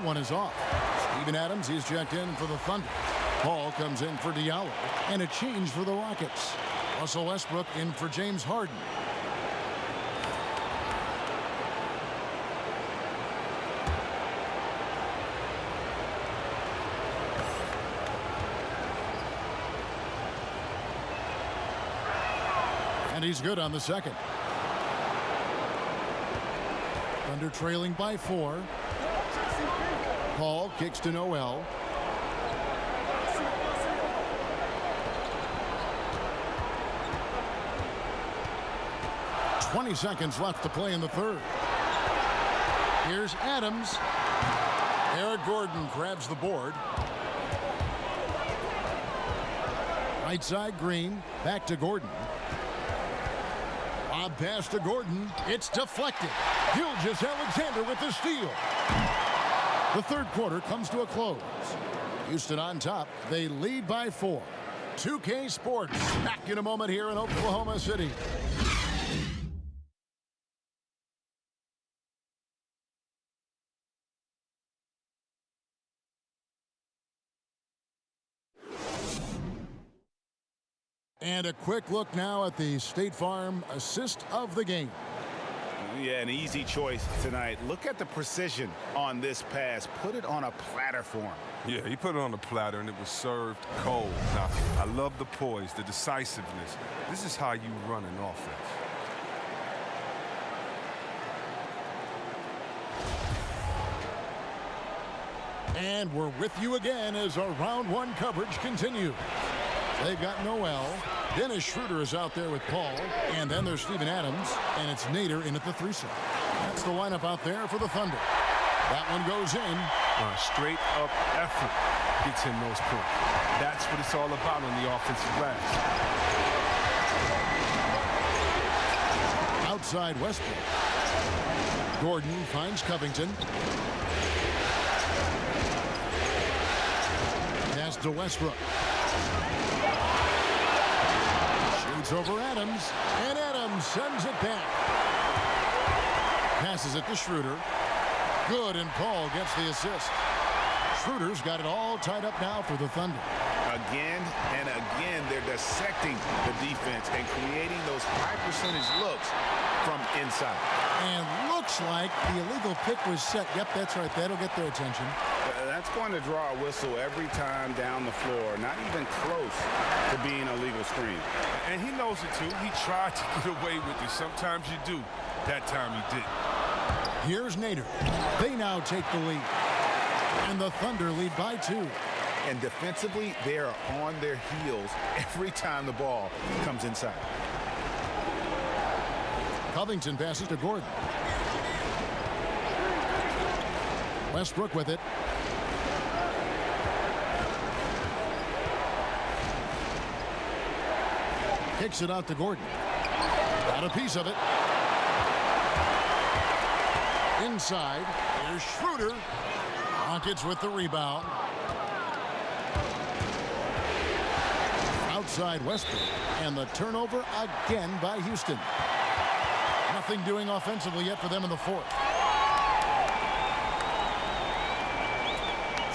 One is off. Steven Adams, he's checked in for the Thunder. Paul comes in for Diallo. And a change for the Rockets. Russell Westbrook in for James Harden. And he's good on the second. Thunder trailing by 4. Paul kicks to Noel. "20 seconds left to play in the third. Here's Adams. Eric Gordon grabs the board. Right side Green. Back to Gordon. Lob pass to Gordon. It's deflected. Gilgeous-Alexander with the steal. The third quarter comes to a close. Houston on top. They lead by 4. 2K Sports back in a moment here in Oklahoma City. And a quick look now at the State Farm assist of the game.
Yeah, an easy choice tonight. Look at the precision on this pass. Put it on a platter for him.
Yeah, he put it on the platter, and it was served cold. Now, I love the poise, the decisiveness. This is how you run an offense.
And we're with you again as our round 1 coverage continues. They've got Noel. Dennis Schroeder is out there with Paul. And then there's Steven Adams. And it's Nader in at the 3 slot. That's the lineup out there for the Thunder. That one goes in.
Straight up effort gets in those points. That's what it's all about on the offensive glass.
Outside Westbrook. Gordon finds Covington. Pass to Westbrook. Shoots over Adams, and Adams sends it back. Passes it to Schroeder. Good, and Paul gets the assist. Schroeder's got it all tied up now for the Thunder.
Again and again, they're dissecting the defense and creating those high percentage looks from inside.
And looks like the illegal pick was set. Yep, that's right. That'll get their attention.
That's going to draw a whistle every time down the floor. Not even close to being a legal screen.
And he knows it, too. He tried to get away with it. Sometimes you do. That time he didn't.
Here's Nader. They now take the lead. And the Thunder lead by 2.
And defensively, they are on their heels every time the ball comes inside.
Covington passes to Gordon. Westbrook with it. Kicks it out to Gordon. Got a piece of it. Inside, here's Schroeder. Rockets with the rebound. Outside Westbrook. And the turnover again by Houston. Nothing doing offensively yet for them in the fourth.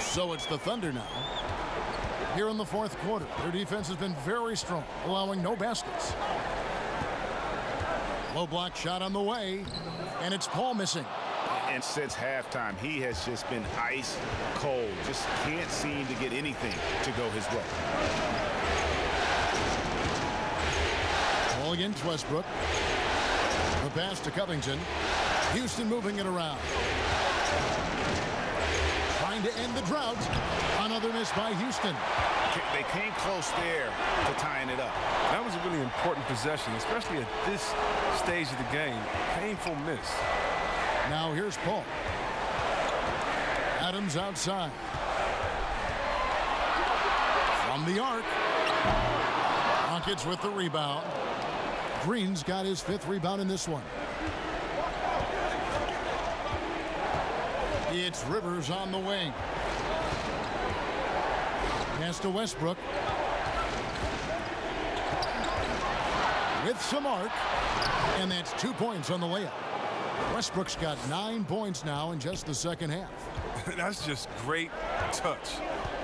So it's the Thunder now. Here in the fourth quarter, their defense has been very strong, allowing no baskets. Low block shot on the way, and it's Paul missing.
And since halftime, he has just been ice cold. Just can't seem to get anything to go his way.
Ball against Westbrook. The pass to Covington. Houston moving it around. Trying to end the drought. Another miss by Houston.
They came close there to tying it up.
That was a really important possession, especially at this stage of the game. Painful miss.
Now here's Paul. Adams outside. From the arc. Rockets with the rebound. Green's got his 5th rebound in this one. It's Rivers on the wing. Pass to Westbrook. With some arc. And that's 2 points on the layup. Westbrook's got 9 points now in just the second half.
That's just great touch.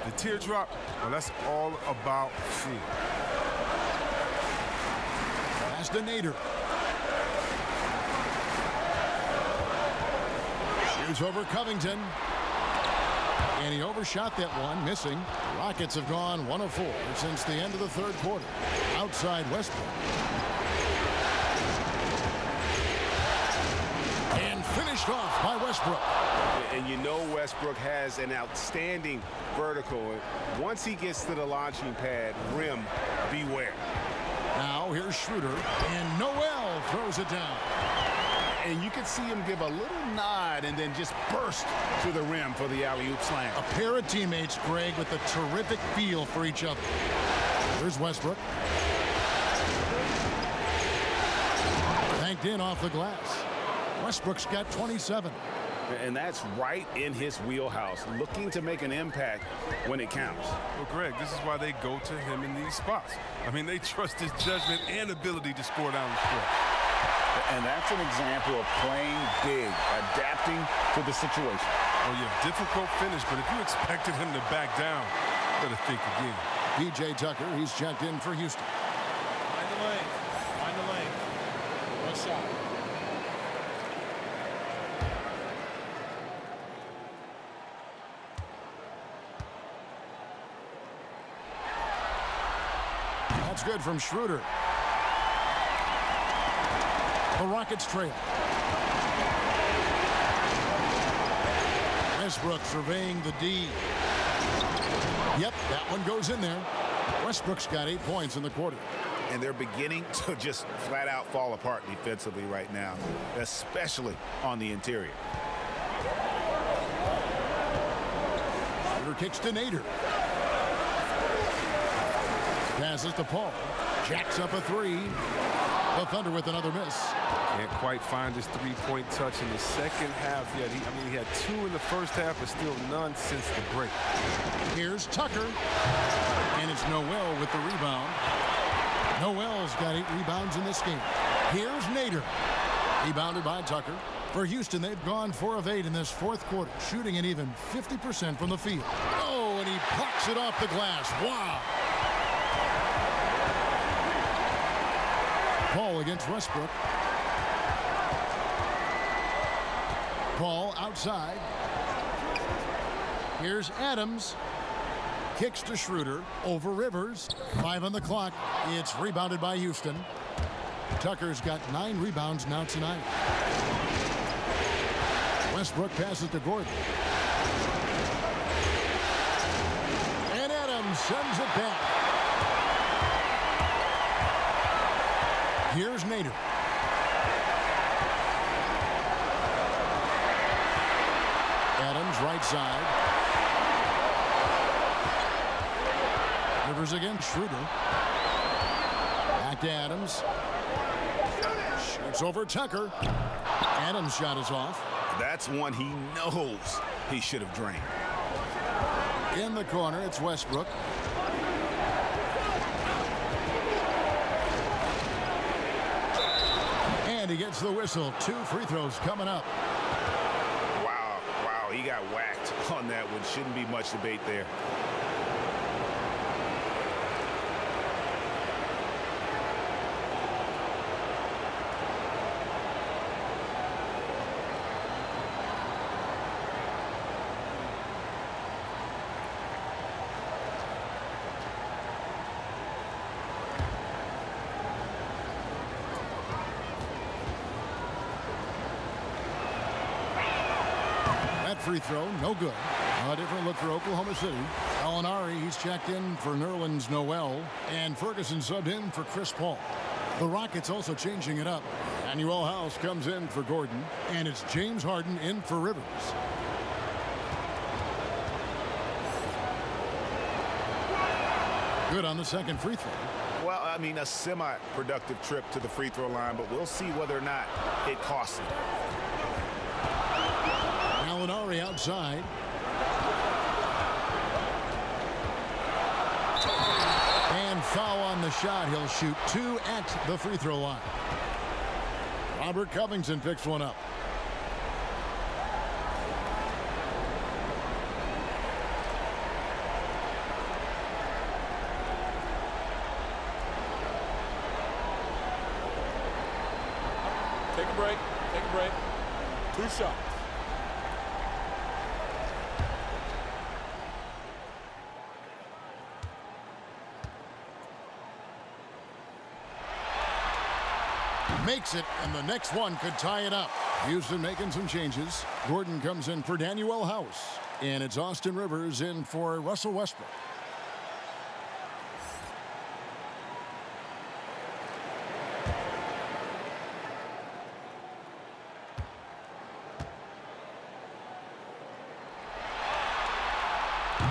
The teardrop, well, that's all about feel.
Pass to Nader. Shoots over Covington. And he overshot that one, missing. Rockets have gone 1 of 4 since the end of the third quarter. Outside Westbrook. And finished off by Westbrook.
And you know Westbrook has an outstanding vertical. Once he gets to the launching pad, rim, beware.
Now here's Schroeder. And Noel throws it down.
And you can see him give a little nod and then just burst to the rim for the alley-oop slam.
A pair of teammates, Greg, with a terrific feel for each other. Here's Westbrook. Banked in off the glass. Westbrook's got 27.
And that's right in his wheelhouse, looking to make an impact when it counts.
Well, Greg, this is why they go to him in these spots. I mean, they trust his judgment and ability to score down the stretch.
And that's an example of playing big, adapting to the situation.
Oh, yeah, difficult finish, but if you expected him to back down, better think again.
P.J. Tucker, he's checked in for Houston.
Find the lane. Find the lane. One shot.
That's good from Schroeder. The Rockets trail. Westbrook surveying the D. Yep, that one goes in there. Westbrook's got 8 points in the quarter.
And they're beginning to just flat out fall apart defensively right now, especially on the interior.
Schroeder kicks to Nader. Passes to Paul. Jacks up a 3. The Thunder with another miss.
Can't quite find his three-point touch in the second half yet. He had 2 in the first half, but still none since the break.
Here's Tucker. And it's Noel with the rebound. Noel's got 8 rebounds in this game. Here's Nader. Rebounded by Tucker. For Houston, they've gone 4 of 8 in this fourth quarter, shooting an even 50% from the field. Oh, and he plucks it off the glass. Wow. Paul against Westbrook. Paul outside. Here's Adams. Kicks to Schroeder. Over Rivers. 5 on the clock. It's rebounded by Houston. Tucker's got 9 rebounds now tonight. Westbrook passes to Gordon. And Adams sends it back. Here's Nader. Adams right side. Rivers again. Schroeder. Back to Adams. Shoots over Tucker. Adams' shot is off.
That's one he knows he should have drained.
In the corner, it's Westbrook. And he gets the whistle. 2 free throws coming up.
Wow, he got whacked on that one. Shouldn't be much debate there.
Free throw, no good. A different look for Oklahoma City. Gallinari, he's checked in for Nerlens Noel, and Ferguson subbed in for Chris Paul. The Rockets also changing it up. Emmanuel House comes in for Gordon, and it's James Harden in for Rivers. Good on the second free throw.
Well, I mean, a semi-productive trip to the free throw line, but we'll see whether or not it costs him.
Gallinari outside. And foul on the shot. He'll shoot 2 at the free throw line. Robert Covington picks one up.
Take a break. Take a break. 2 shots.
Makes it, and the next one could tie it up. Houston making some changes. Gordon comes in for Daniel House, and it's Austin Rivers in for Russell Westbrook.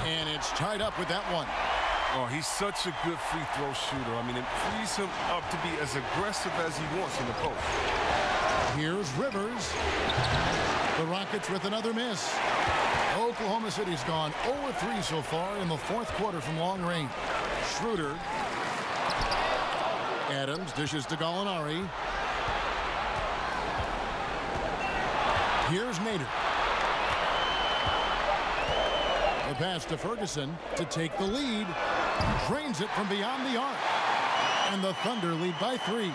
And it's tied up with that one.
Oh, he's such a good free throw shooter. I mean, it frees him up to be as aggressive as he wants in the post.
Here's Rivers. The Rockets with another miss. Oklahoma City's gone 0-3 so far in the 4th quarter from long range. Schroeder. Adams dishes to Gallinari. Here's Nader. The pass to Ferguson to take the lead. Drains it from beyond the arc. And the Thunder lead by 3.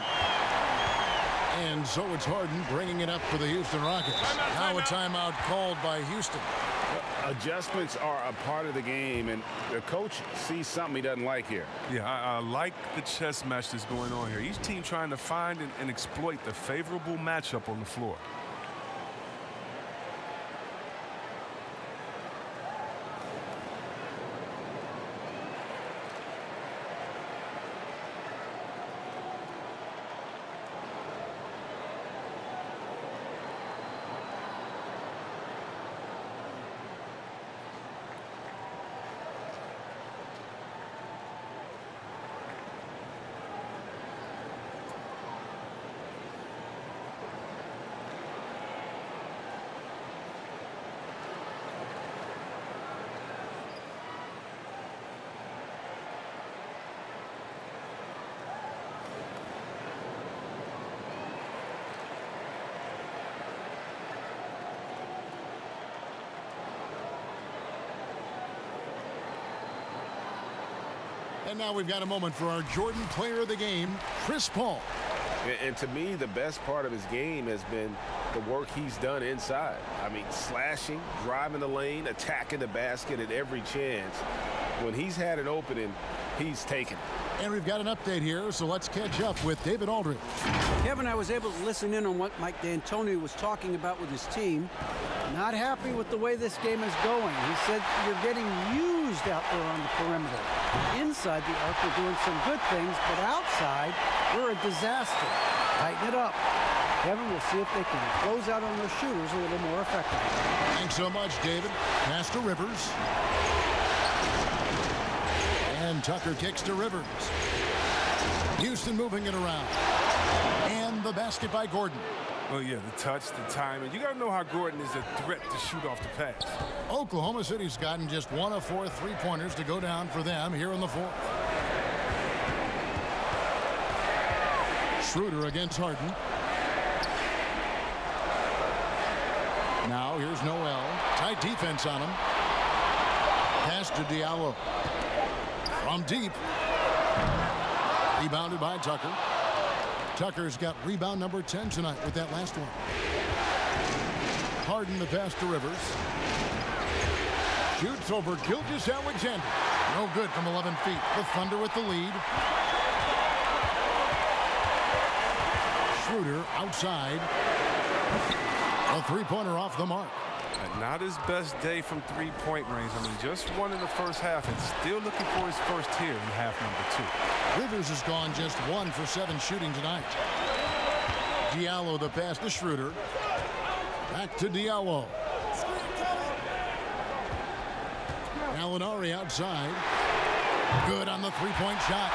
And so it's Harden bringing it up for the Houston Rockets. Now a timeout called by Houston.
Adjustments are a part of the game, and the coach sees something he doesn't like here.
Yeah, I like the chess match that's going on here. Each team trying to find and exploit the favorable matchup on the floor.
And now we've got a moment for our Jordan player of the game, Chris Paul.
And to me, the best part of his game has been the work he's done inside. I mean, slashing, driving the lane, attacking the basket at every chance. When he's had an opening, he's taken it.
And we've got an update here, so let's catch up with David Aldridge.
Kevin, I was able to listen in on what Mike D'Antoni was talking about with his team. Not happy with the way this game is going. He said you're getting used out there on the perimeter. Inside the arc, we're doing some good things, but outside, we're a disaster. Tighten it up. Kevin, we'll see if they can close out on those shooters a little more effectively.
Thanks so much, David. Pass to Rivers. And Tucker kicks to Rivers. Houston moving it around. And the basket by Gordon.
Oh, yeah, the touch, the timing. You got to know how Gordon is a threat to shoot off the pass.
Oklahoma City's gotten just 1 of 4 3-pointers to go down for them here in the fourth. Schroeder against Harden. Now here's Noel. Tight defense on him. Pass to Diallo. From deep. Rebounded by Tucker. Tucker's got rebound number 10 tonight with that last one. Harden the pass to Rivers. Shoots over Gilgeous-Alexander. No good from 11 feet. The Thunder with the lead. Schroeder outside. A three-pointer off the mark.
And not his best day from three-point range. I mean, just one in the first half and still looking for his first here in half number 2.
Rivers has gone just 1 for 7 shooting tonight. Diallo the pass to Schroeder. Back to Diallo. Gallinari outside. Good on the three-point shot.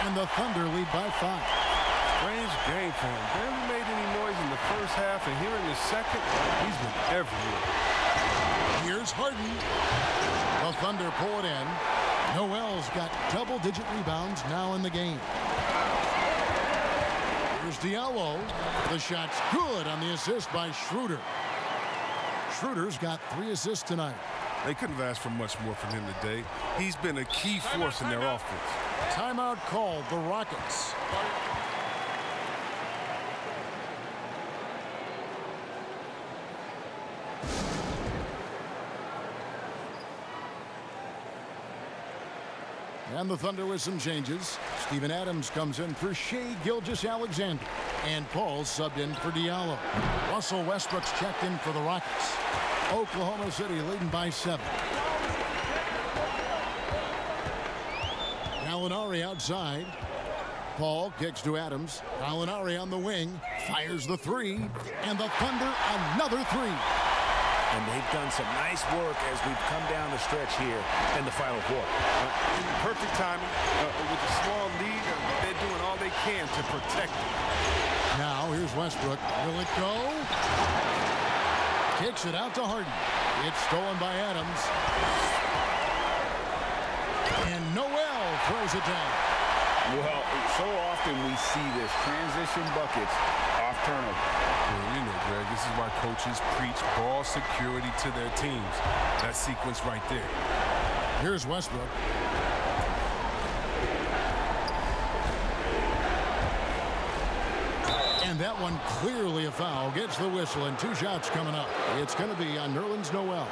And the Thunder lead by 5.
Strange game for him. Barely made any noise in the first half, and here in the second, he's been everywhere.
Here's Harden. The Thunder pull it in. Noel's got double-digit rebounds now in the game. Here's Diallo. The shot's good on the assist by Schroeder. Schroeder's got 3 assists tonight.
They couldn't have asked for much more from him today. He's been a key force in their offense.
Timeout called, the Rockets. And the Thunder with some changes. Steven Adams comes in for Shai Gilgeous-Alexander. And Paul subbed in for Diallo. Russell Westbrook's checked in for the Rockets. Oklahoma City leading by 7. Gallinari outside. Paul kicks to Adams. Gallinari on the wing. Fires the 3. And the Thunder another 3.
And they've done some nice work as we've come down the stretch here in the final quarter.
Perfect timing. With a small lead, they're doing all they can to protect it.
Now here's Westbrook. Will it go? Kicks it out to Harden. It's stolen by Adams. And Noel throws it down.
Well, so often we see this transition buckets off turnover.
Well, you know, Greg, this is why coaches preach ball security to their teams. That sequence right there.
Here's Westbrook. And that one clearly a foul. Gets the whistle and 2 shots coming up. It's going to be on Nerlens Noel.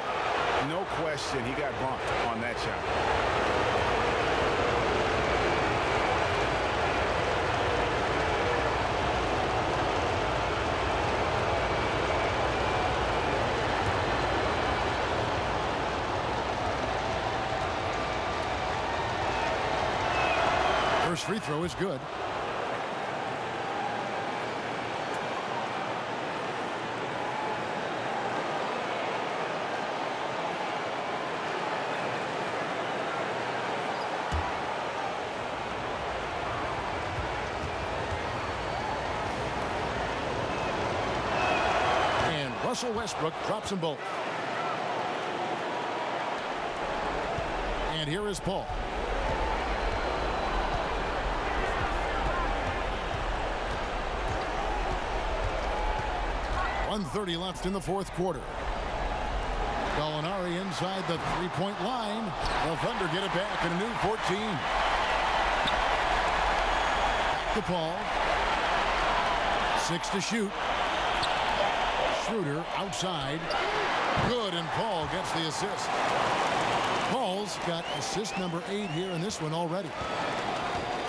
No question he got bumped on that shot.
First free throw is good. And Russell Westbrook drops them both. And here is Paul. 1:30 left in the fourth quarter. Gallinari inside the three-point line. The Thunder get it back in a new 14. Back to Paul. 6 to shoot. Schroeder outside. Good, and Paul gets the assist. Paul's got assist number 8 here in this one already.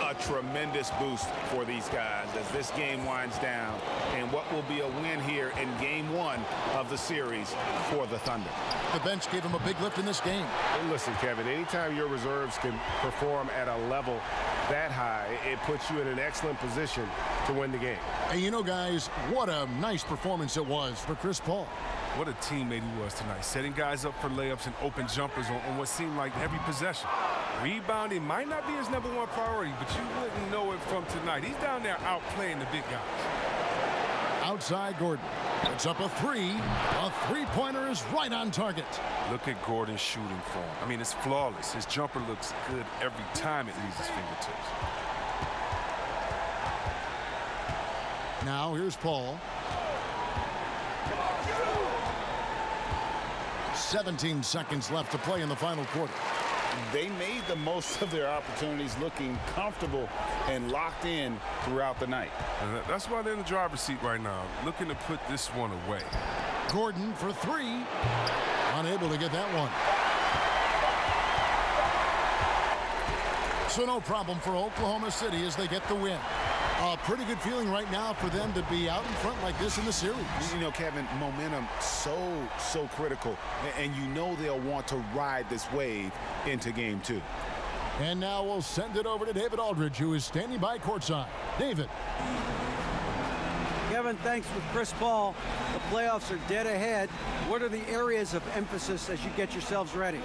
A tremendous boost for these guys as this game winds down and what will be a win here in game 1 of the series for the Thunder.
The bench gave him a big lift in this game.
And listen, Kevin, anytime your reserves can perform at a level that high, it puts you in an excellent position to win the game.
And you know, guys, what a nice performance it was for Chris Paul.
What a teammate he was tonight, setting guys up for layups and open jumpers on what seemed like every possession. Rebounding might not be his #1 priority, but you wouldn't know it from tonight. He's down there outplaying the big guys.
Outside Gordon. It's up a 3. A three-pointer is right on target.
Look at Gordon's shooting form. I mean, it's flawless. His jumper looks good every time it leaves his fingertips.
Now here's Paul. 17 seconds left to play in the final quarter.
They made the most of their opportunities, looking comfortable and locked in throughout the night.
And that's why they're in the driver's seat right now, looking to put this one away.
Gordon for 3. Unable to get that one. So no problem for Oklahoma City as they get the win. A pretty good feeling right now for them to be out in front like this in the series.
You know, Kevin, momentum so critical, and you know they'll want to ride this wave into game 2.
And now we'll send it over to David Aldridge, who is standing by courtside. David.
Kevin, thanks with Chris Paul. The playoffs are dead ahead. What are the areas of emphasis as you get yourselves ready?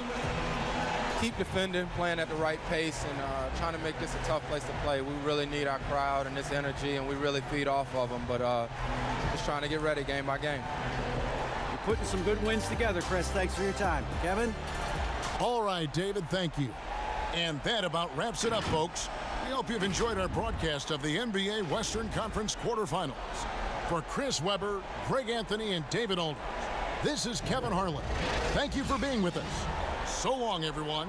Keep defending, playing at the right pace, and trying to make this a tough place to play. We really need our crowd and this energy, and we really feed off of them. But just trying to get ready game by game.
You're putting some good wins together, Chris. Thanks for your time. Kevin?
All right, David, thank you. And that about wraps it up, folks. We hope you've enjoyed our broadcast of the NBA Western Conference quarterfinals. For Chris Webber, Greg Anthony, and David Aldridge, this is Kevin Harlan. Thank you for being with us. So long, everyone.